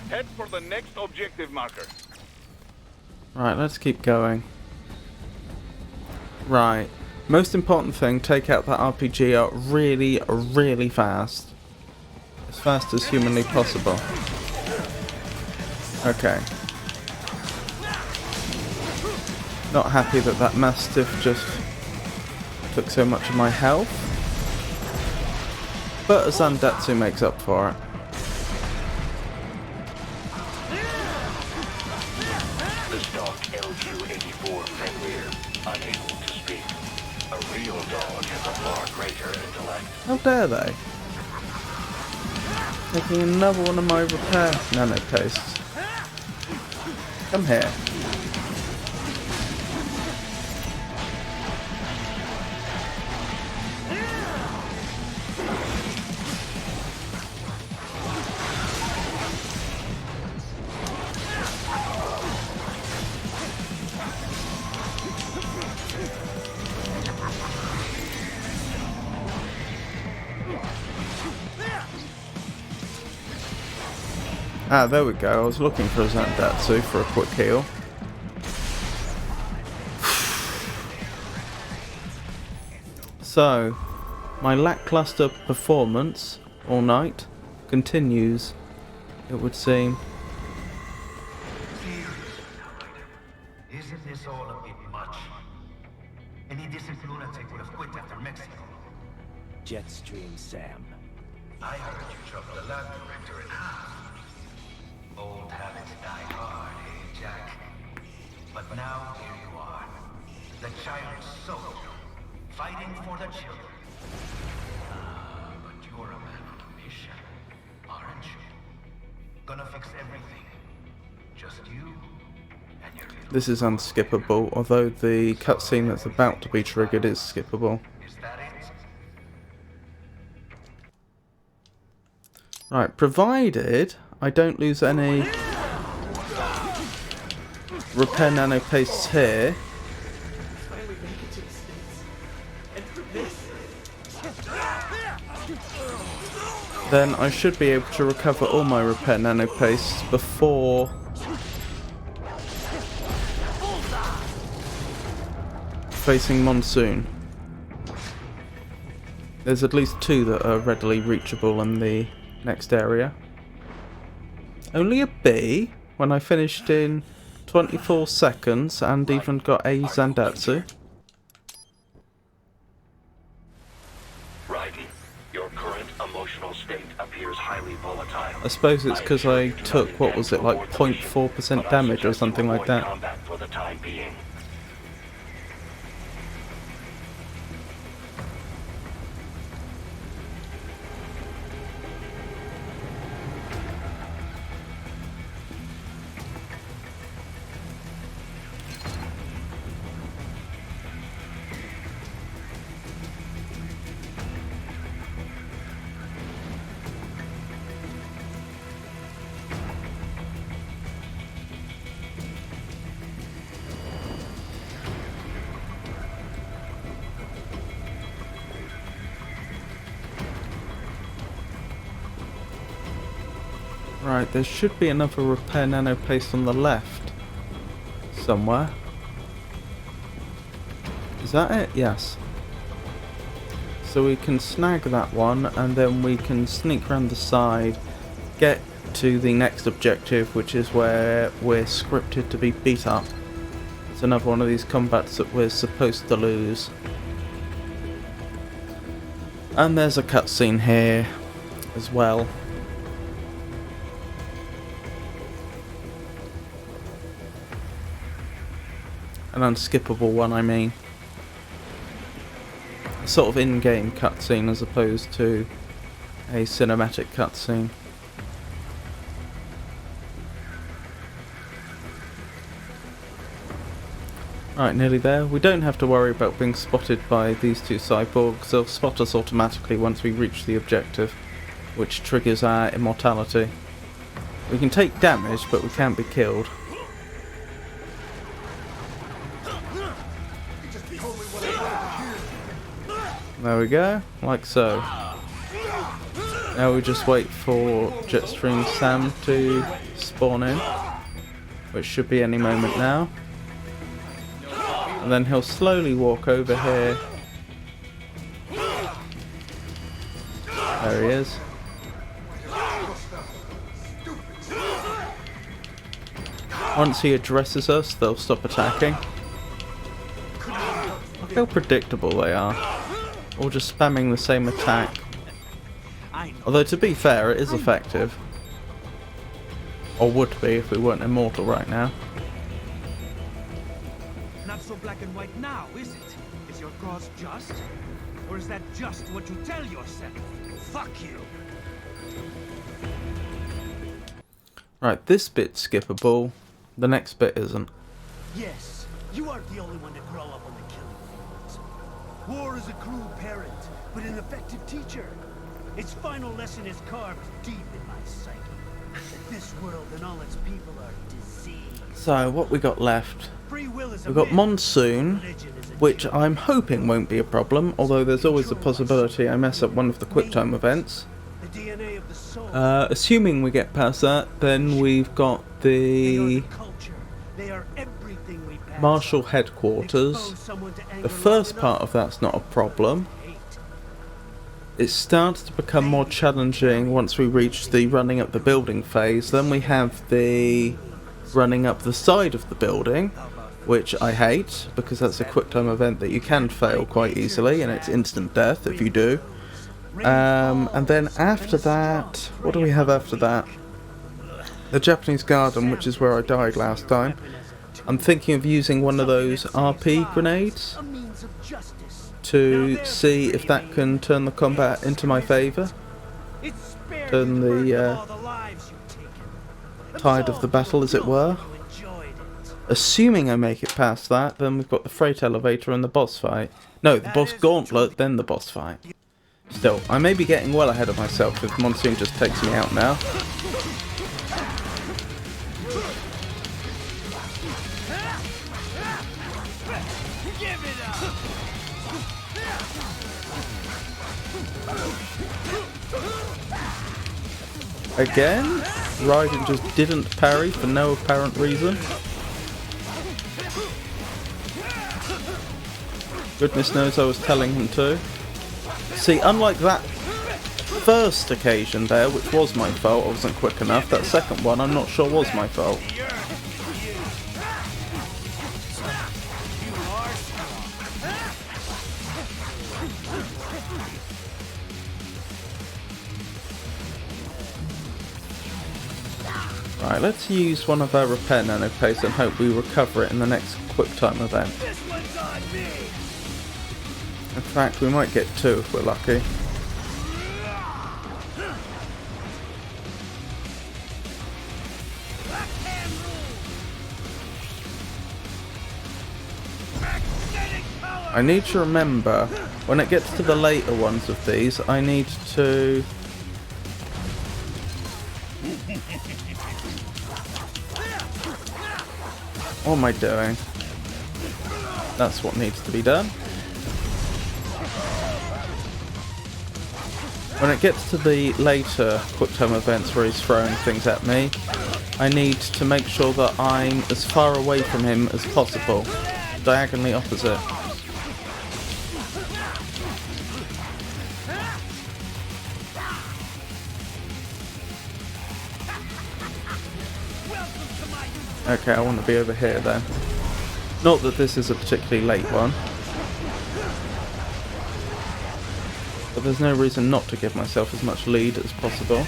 Head for the next objective marker. Right, let's keep going. Right. Most important thing, take out that RPG really, really fast. As fast as humanly possible. Okay. Not happy that that Mastiff just took so much of my health. But a Zandatsu makes up for it. The stock LQ-84 Fenrir, unable to speak. A real dog has a far greater intellect. How dare they? Taking another one of my repair nano pastes. Come here. Ah, there we go. I was looking for a Zandatsu for a quick heal. So, my lackluster performance all night continues, it would seem. Isn't this all a bit much? Any decent lunatic would have quit after Mexico. Jetstream, Sam. I heard you chopped the lab director in half. Old habits die hard, eh, Jack? But now here you are. The child's soul. Fighting for the children. But you're a man on a mission, aren't you? Gonna fix everything. Just you and your little... This is unskippable, although the cutscene that's about to be triggered is skippable. Is that it? Right, provided I don't lose any repair nano pastes here. Then I should be able to recover all my repair nano pastes before facing Monsoon. There's at least 2 that are readily reachable in the next area. Only a B when I finished in 24 seconds and even got a Zandatsu. Raiden, your current emotional state appears highly volatile. I suppose it's because I took, what was it, like 0.4% damage or something like that. Combat for the time being. Right, there should be another repair nano paste on the left. Somewhere. Is that it? Yes. So we can snag that one, and then we can sneak around the side, get to the next objective, which is where we're scripted to be beat up. It's another one of these combats that we're supposed to lose. And there's a cutscene here as well. An unskippable one, I mean. A sort of in-game cutscene as opposed to a cinematic cutscene. Right, nearly there. We don't have to worry about being spotted by these two cyborgs. They'll spot us automatically once we reach the objective, which triggers our immortality. We can take damage, but we can't be killed. There we go, like so. Now we just wait for Jetstream Sam to spawn in, which should be any moment now. And then he'll slowly walk over here. There he is. Once he addresses us, they'll stop attacking. Look how predictable they are. Or just spamming the same attack. Although to be fair, it is effective. Or would be if we weren't immortal right now. Not so black and white now, is it? Is your cause just? Or is that just what you tell yourself? Fuck you! Right, this bit's skippable. The next bit isn't. Yes, you aren't the only one to grow up on the killing fields. War is a cruel parent, but an effective teacher. Its final lesson is carved deep in my psyche. That this world and all its people are diseased. So, what we got left? Free will is a We've got myth. Monsoon, Religion is a which joke. I'm hoping won't be a problem, although there's always a possibility I mess up one of the QuickTime events. The DNA of the soul. Assuming we get past that, then we've got They are the the culture. They are everything we pass Marshal on. headquarters. Expose someone to anger The first long part enough, of that's not a problem. hate. It starts to become more challenging once we reach the running up the building phase. Then we have the running up the side of the building, which I hate, because that's a QuickTime event that you can fail quite easily, and it's instant death if you do. And then after that, what do we have after that? The Japanese Garden, which is where I died last time. I'm thinking of using one of those RP grenades A means of justice. to see if that can turn the combat into my favour. It's spared Turn you the burden the of all the lives you've taken. tide of the battle, as it were. You enjoyed it. Assuming I make it past that, then we've got the freight elevator and the boss fight. No, the boss gauntlet, then the boss fight. Still, I may be getting well ahead of myself if Monsoon just takes me out now. Give it up. Again, Raiden just didn't parry for no apparent reason. Goodness knows I was telling him to. See, unlike that first occasion there, which was my fault, I wasn't quick enough, that second one I'm not sure was my fault. Right, let's use one of our repair nano pastes and hope we recover it in the next QuickTime event. This one's on me. In fact, we might get two if we're lucky. I need to remember, when it gets to the later ones of these, I need to... What am I doing? That's what needs to be done. When it gets to the later quick time events where he's throwing things at me, I need to make sure that I'm as far away from him as possible, diagonally opposite. Okay, I want to be over here then. Not that this is a particularly late one. But there's no reason not to give myself as much lead as possible.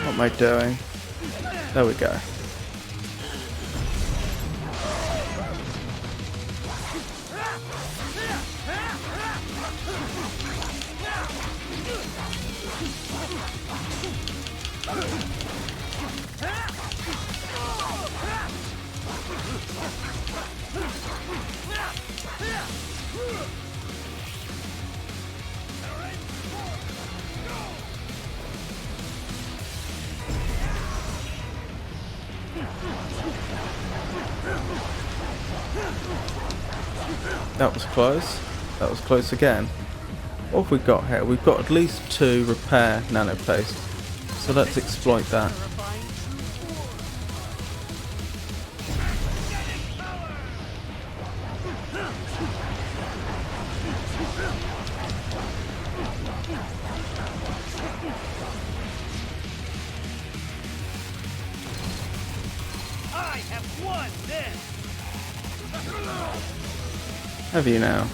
What am I doing? There we go. That was close. That was close again. What have we got here? We've got at least 2 repair nano paste. So let's exploit that. I have won this! Have you now?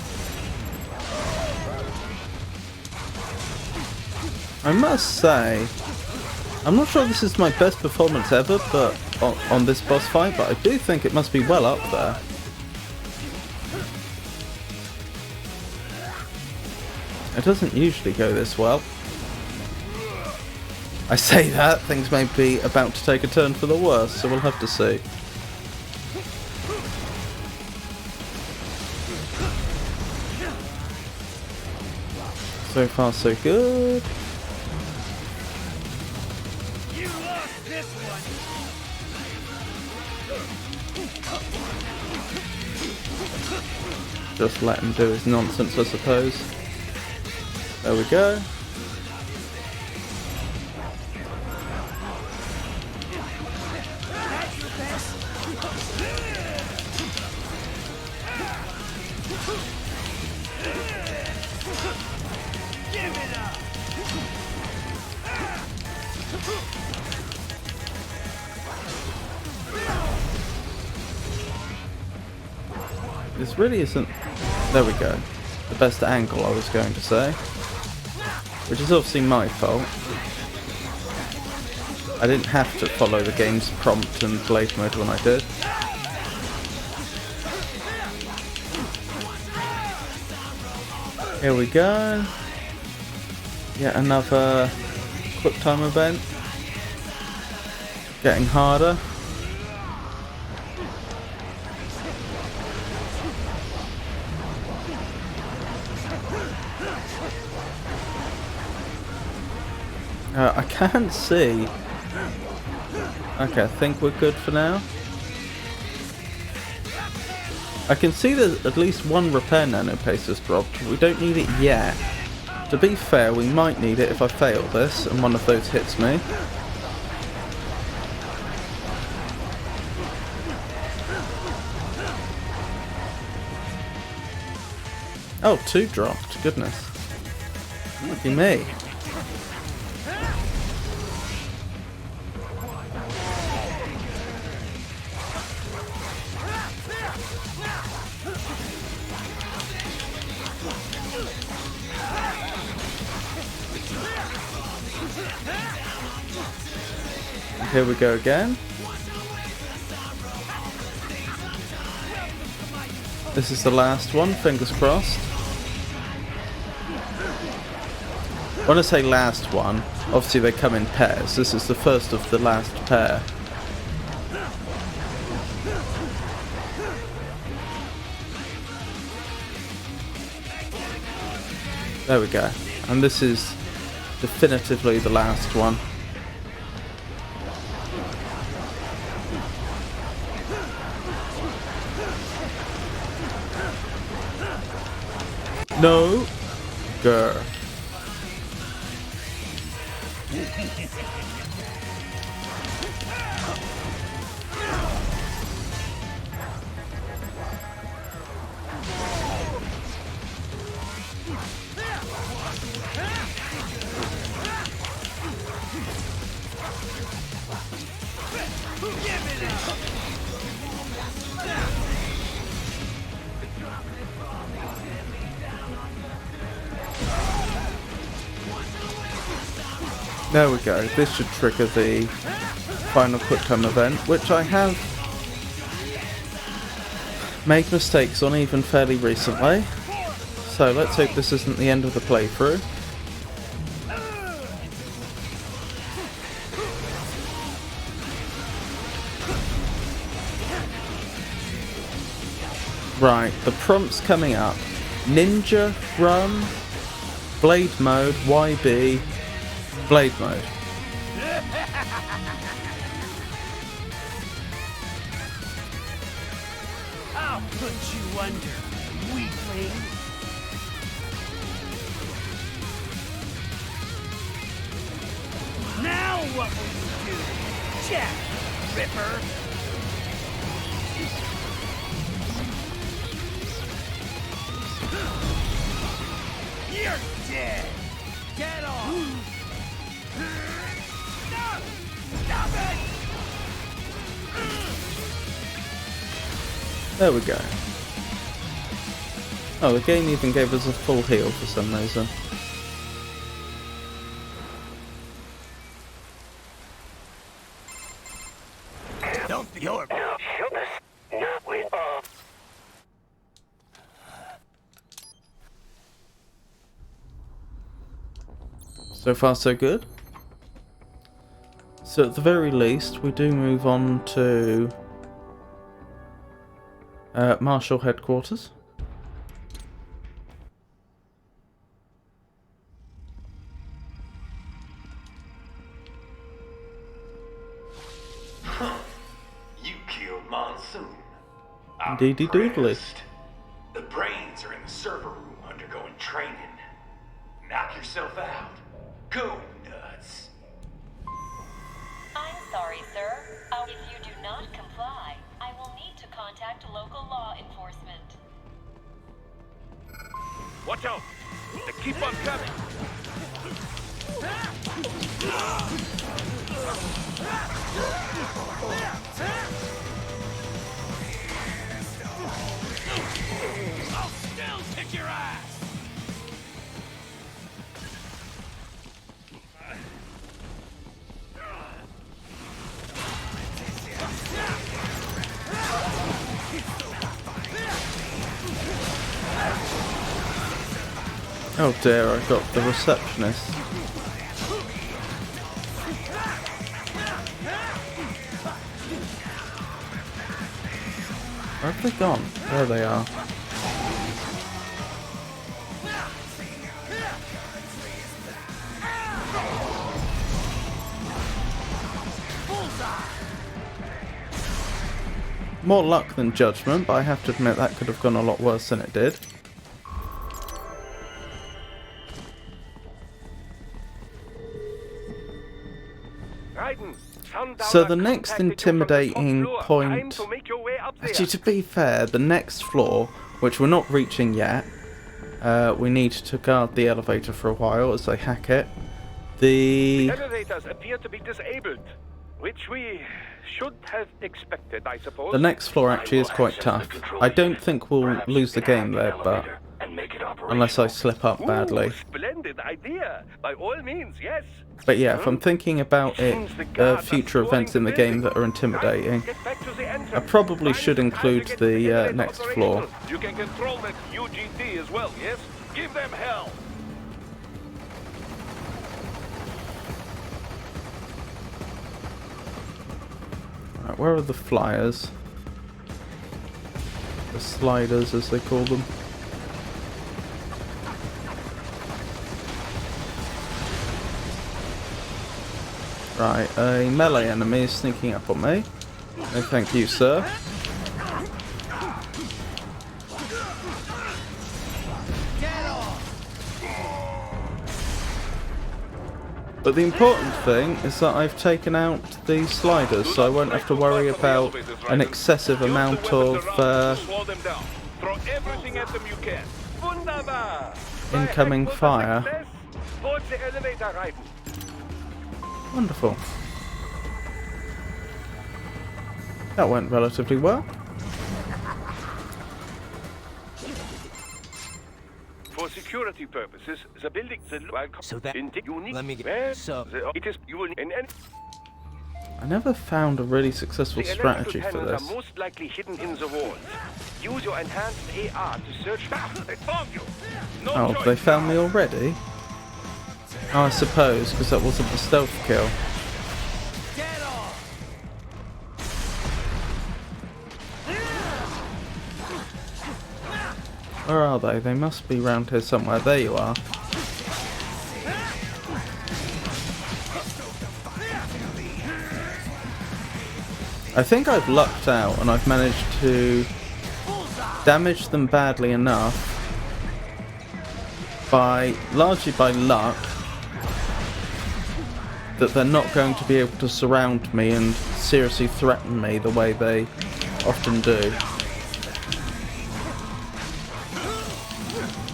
I must say, I'm not sure this is my best performance ever, but on this boss fight, but I do think it must be well up there. It doesn't usually go this well. I say that, things may be about to take a turn for the worse, so we'll have to see. So far so good. You lost this one! Just let him do his nonsense, I suppose. There we go. This really isn't, there we go, the best angle I was going to say, which is obviously my fault. I didn't have to follow the game's prompt and blade mode when I did. Here we go. Yet another quick time event. Getting harder. I can't see. Okay, I think we're good for now. I can see that at least 1 repair nano paste has dropped. We don't need it yet. To be fair, we might need it if I fail this and one of those hits me. Oh, 2 dropped. Goodness. Lucky me. Here we go again. This is the last one, fingers crossed. When I say last one, obviously they come in pairs. This is the first of the last pair. There we go. And this is definitively the last one. No. Grr. There we go. This should trigger the final quick time event, which I have made mistakes on even fairly recently. So let's hope this isn't the end of the playthrough. Right, the prompts coming up. Ninja, run, blade mode, YB, blade mode. I'll put you under, weakling. Now what will you do, Jack Ripper? You're dead! Get off! No! Stop it! There we go. Oh, the game even gave us a full heal for some reason. Don't be your... So far so good. So at the very least we do move on to Marshall headquarters. You killed Monsoon. Indeedy doodly. The brains are in the server room undergoing training. Knock yourself out. Go nuts. I'm sorry, sir. If you do not comply, I will need to contact local law enforcement. Watch out! They keep on coming! I'll still kick your ass! Oh dear, I got the receptionist. Where have they gone? There they are. More luck than judgment, but I have to admit that could have gone a lot worse than it did. So the next intimidating point... Actually, to be fair, the next floor, which we're not reaching yet, we need to guard the elevator for a while as they hack it. The elevators appear to be disabled, which we should have expected, I suppose. The next floor actually is quite tough. I don't think we'll lose the game there, but unless I slip up badly. Splendid idea. By all means, yes. But yeah, if I'm thinking about it, future events in the game that are intimidating, I probably should include the next floor. You can control that UGT as well, yes? Give them hell. Right, where are the flyers? The sliders, as they call them. Right, a melee enemy is sneaking up on me. No thank you, sir. But the important thing is that I've taken out the sliders, so I won't have to worry about an excessive amount of incoming fire. Wonderful. That went relatively well. For security purposes, the building So that let me get so it is you will I never found a really successful strategy for panels this. are most likely hidden in the walls. Use your enhanced AR to search. They found you. No Oh, choice. they found me already? Oh, I suppose, because that wasn't the stealth kill. Where are they? They must be round here somewhere. There you are. I think I've lucked out and I've managed to damage them badly enough largely by luck, that they're not going to be able to surround me and seriously threaten me the way they often do.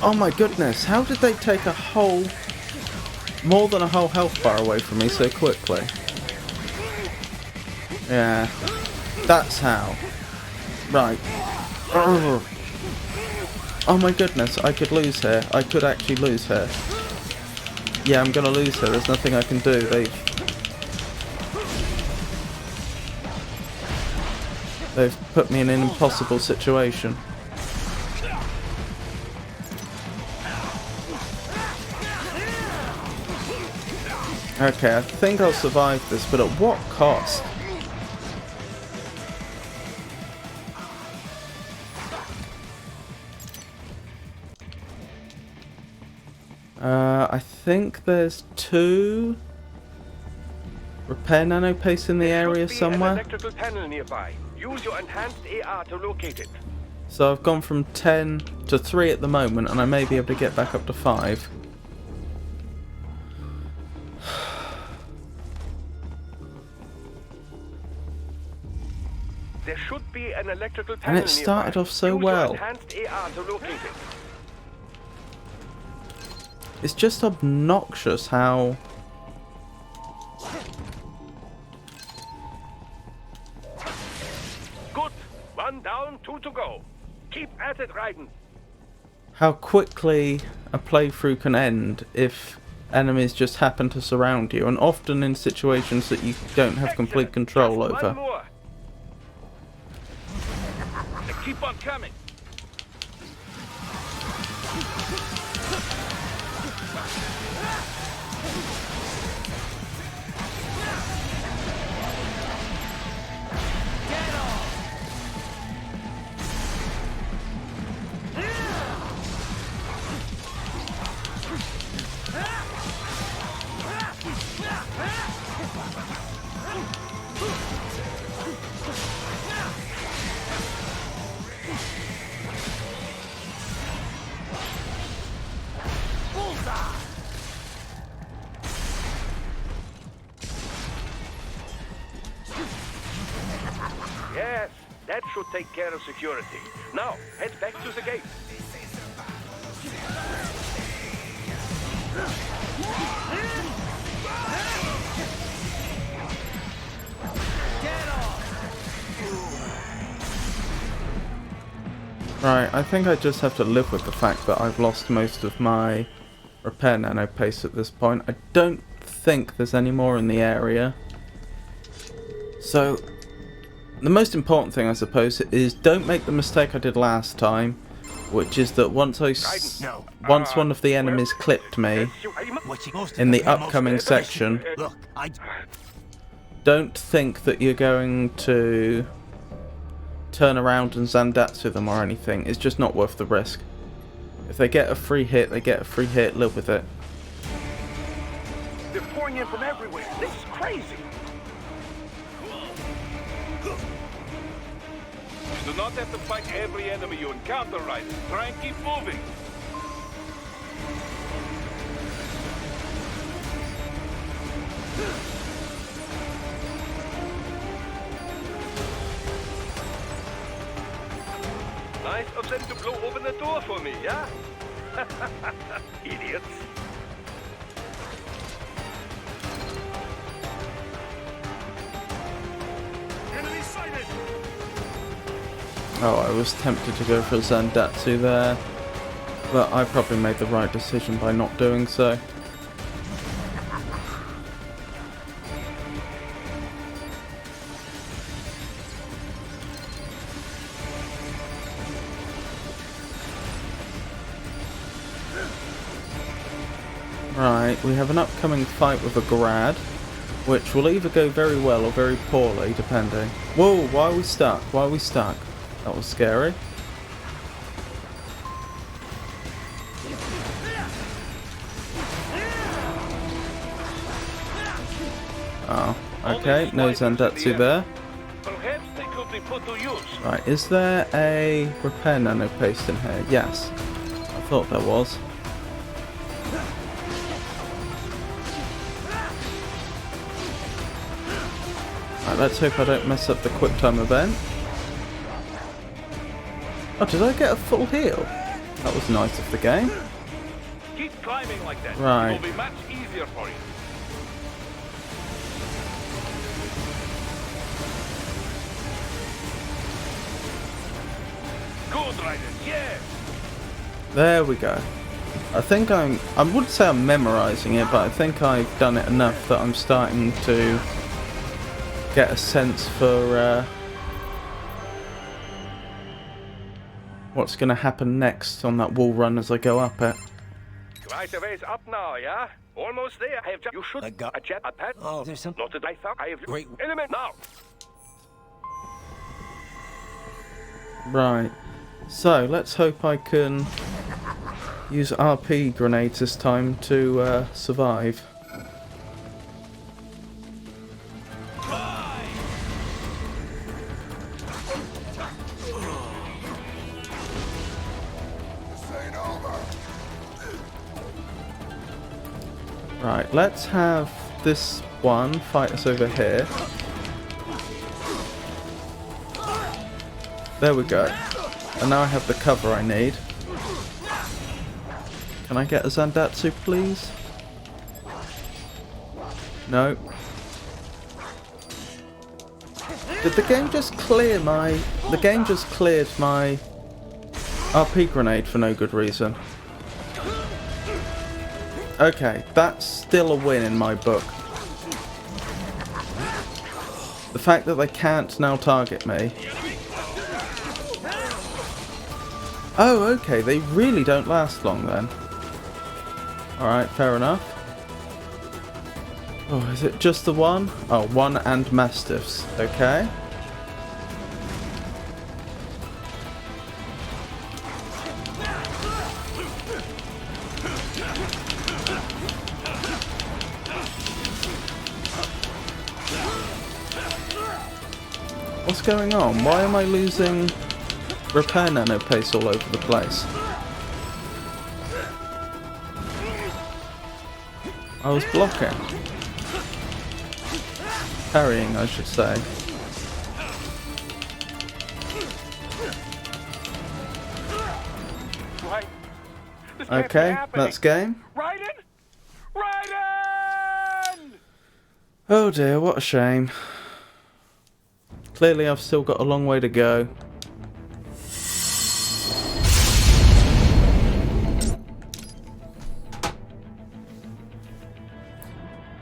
Oh my goodness, how did they take more than a whole health bar away from me so quickly? Yeah, that's how. Right. Urgh. Oh my goodness, I could lose here. I could actually lose here. Yeah, I'm gonna lose here. There's nothing I can do. They've put me in an impossible situation. Okay, I think I'll survive this, but at what cost? I think there's 2 repair nano paste in the area somewhere. An electrical panel nearby. Use your enhanced AR to locate it. So I've gone from 10 to 3 at the moment, and I may be able to get back up to 5. There should be an electrical And panel it started nearby. off so Use well. Your enhanced AR to locate it. It's just obnoxious how... Good. 1 down, 2 to go. Keep at it, Raiden. how quickly a playthrough can end if enemies just happen to surround you, and often in situations that you don't have complete control Just over. one more. Keep on coming. Yes, that should take care of security. Now, head back to the gate. Right, I think I just have to live with the fact that I've lost most of my repair nano paste at this point. I don't think there's any more in the area. So, the most important thing, I suppose, is don't make the mistake I did last time, which is that once one of the enemies clipped me in the upcoming section, Look, don't think that you're going to turn around and Zandatsu them or anything. It's just not worth the risk. If they get a free hit, they get a free hit, live with it. Before pouring in from everywhere. This is crazy. You do not have to fight every enemy you encounter, Ryder. Try and keep moving. Nice of them to blow open the door for me, yeah? Idiots. Enemy sighted! Oh, I was tempted to go for a Zandatsu there, but I probably made the right decision by not doing so. Right, we have an upcoming fight with a Grad, which will either go very well or very poorly, depending. Whoa, why are we stuck? Why are we stuck? That was scary. Oh, okay, no Zandatsu there. Perhaps they could be put to use. Right, is there a repair nano paste in here? Yes. I thought there was. Right, let's hope I don't mess up the quick time event. Oh, did I get a full heal? That was nice of the game. Keep climbing like that. Right. It will be much easier for you. Good, Ryder. Yeah. There we go. I think I wouldn't say I'm memorizing it, but I think I've done it enough that I'm starting to get a sense for what's going to happen next on that wall run as I go up it. Right away is up now, yeah? Almost there. I have you should I got a jet, a pad. Oh, there's some Not that I thought I have great element now. Right. So let's hope I can use RP grenades this time to survive. Right, let's have this one fight us over here. There we go. And now I have the cover I need. Can I get a Zandatsu, please? No. Did the game just clear my... The game just cleared my RP grenade for no good reason. Okay, that's still a win in my book. The fact that they can't now target me. Oh, okay, they really don't last long then. Alright, fair enough. Oh, is it just the one? Oh, one and Mastiffs. Okay. What's going on? Why am I losing repair nano paste all over the place? I was blocking. Parrying, I should say. Right. This can't be Okay, happening. that's game. Ryden! Ryden! Oh dear, what a shame. Clearly I've still got a long way to go.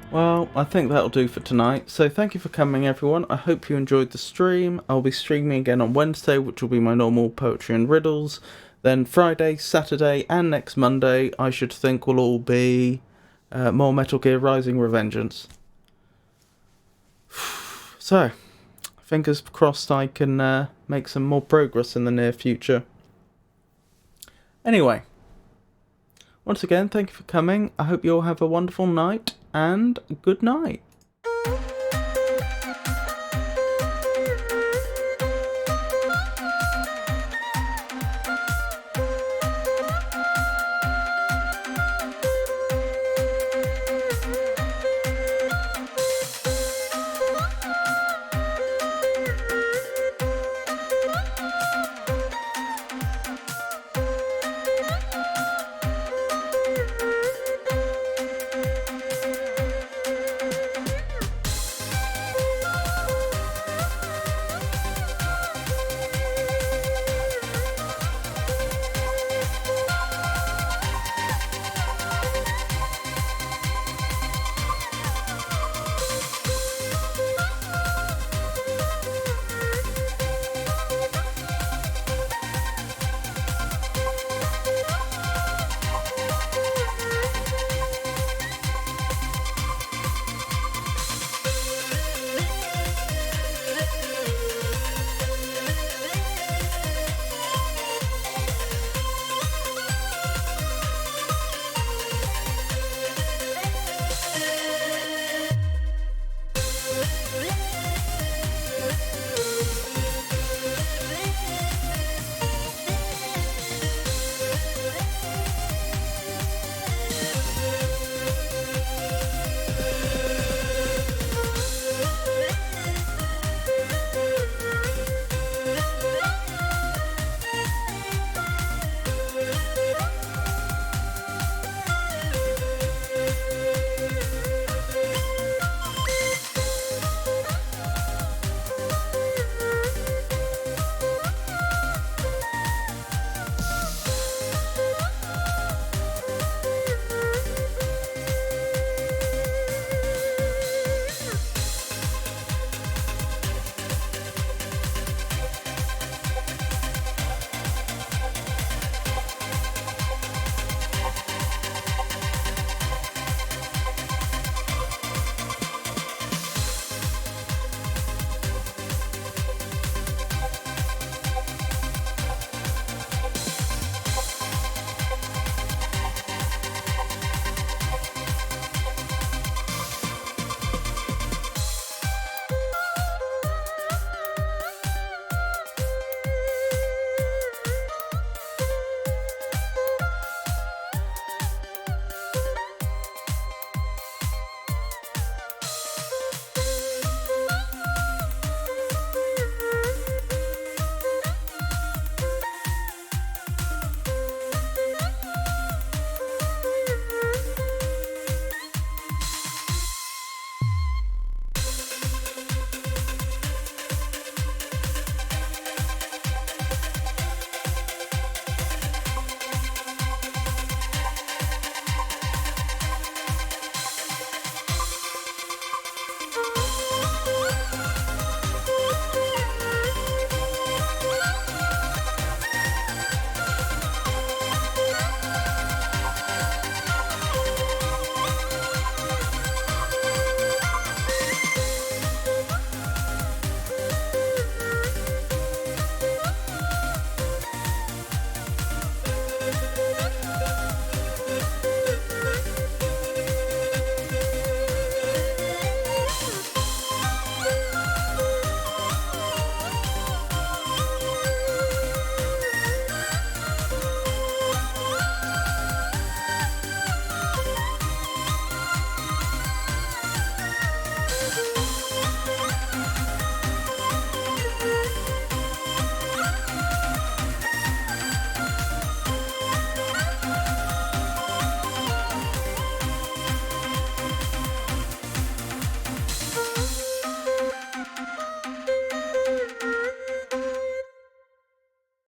Well, I think that'll do for tonight. So thank you for coming, everyone. I hope you enjoyed the stream. I'll be streaming again on Wednesday, which will be my normal poetry and riddles. Then Friday, Saturday, and next Monday, I should think will all be more Metal Gear Rising: Revengeance. So, fingers crossed I can make some more progress in the near future. Anyway, once again, thank you for coming. I hope you all have a wonderful night. and good night.